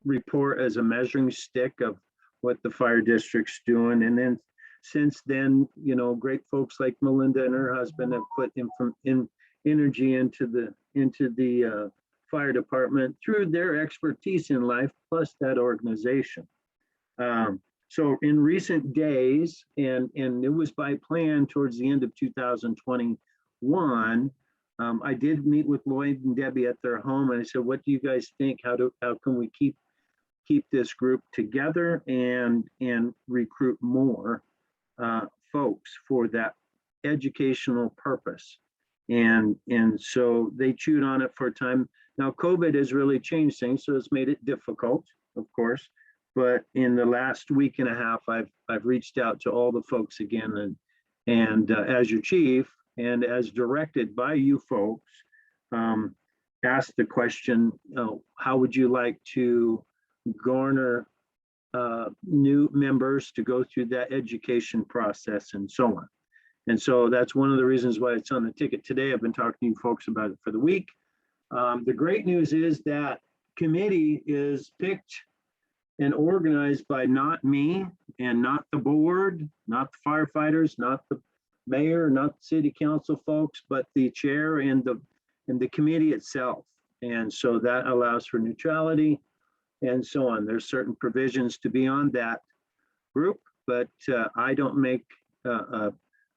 report as a measuring stick of what the fire district's doing. And then since then, great folks like Melinda and her husband have put energy into the fire department through their expertise in life, plus that organization. So in recent days, and it was by plan towards the end of 2021, I did meet with Lloyd and Debbie at their home, and I said, what do you guys think? How can we keep this group together and recruit more folks for that educational purpose? And so they chewed on it for a time. Now COVID has really changed things, so it's made it difficult, of course. But in the last week and a half, I've reached out to all the folks again, and as your chief and as directed by you folks, asked the question, how would you like to garner new members to go through that education process and so on. And so that's one of the reasons why it's on the ticket today. I've been talking to you folks about it for the week. The great news is that committee is picked and organized by not me and not the board, not the firefighters, not the mayor, not the city council folks, but the chair and the committee itself. And so that allows for neutrality. and so on. There's certain provisions to be on that group, but I don't make a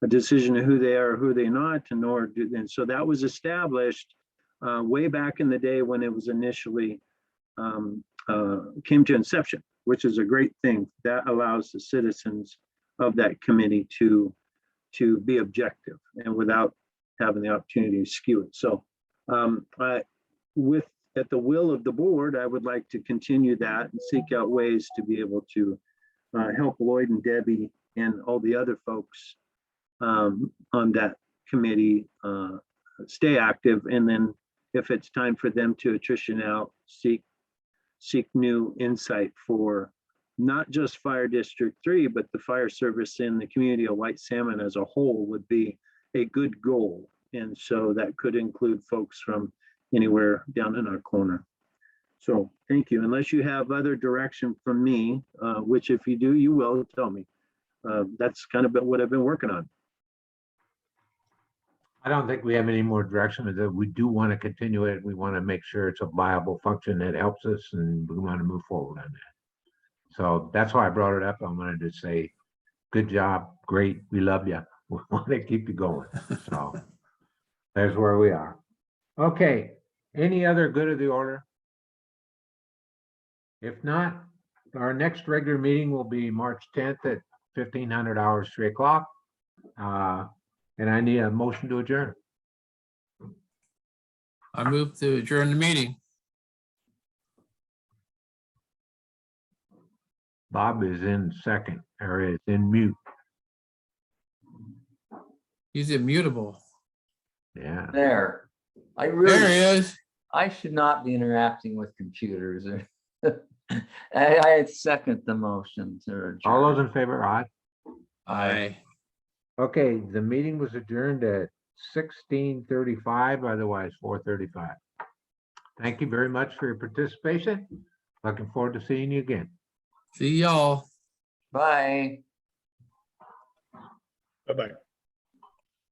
decision of who they are or who they're not, nor do, and so that was established way back in the day when it was initially came to inception, which is a great thing. That allows the citizens of that committee to be objective and without having the opportunity to skew it. So at the will of the board, I would like to continue that and seek out ways to be able to help Lloyd and Debbie and all the other folks on that committee stay active. And then if it's time for them to attrition out, seek new insight for not just Fire District 3, but the fire service in the community of White Salmon as a whole would be a good goal. And so that could include folks from anywhere down in our corner. So thank you. Unless you have other direction from me, which if you do, you will tell me. That's kind of what I've been working on. I don't think we have any more direction, but we do want to continue it. We want to make sure it's a viable function that helps us, and we want to move forward on that. So that's why I brought it up. I wanted to say, good job, great, we love you. We want to keep you going. So there's where we are. Okay, any other good of the order? If not, our next regular meeting will be March 10th at 1500 hours, 3 o'clock. And I need a motion to adjourn. I move to adjourn the meeting. Bob is in second, or is in mute. He's immutable. Yeah. There. I There really, he is. I should not be interacting with computers. I second the motion to adjourn. All those in favor, aye. Aye. Okay, the meeting was adjourned at 16:35, otherwise 4:35. Thank you very much for your participation. Looking forward to seeing you again. See y'all. Bye. Bye-bye.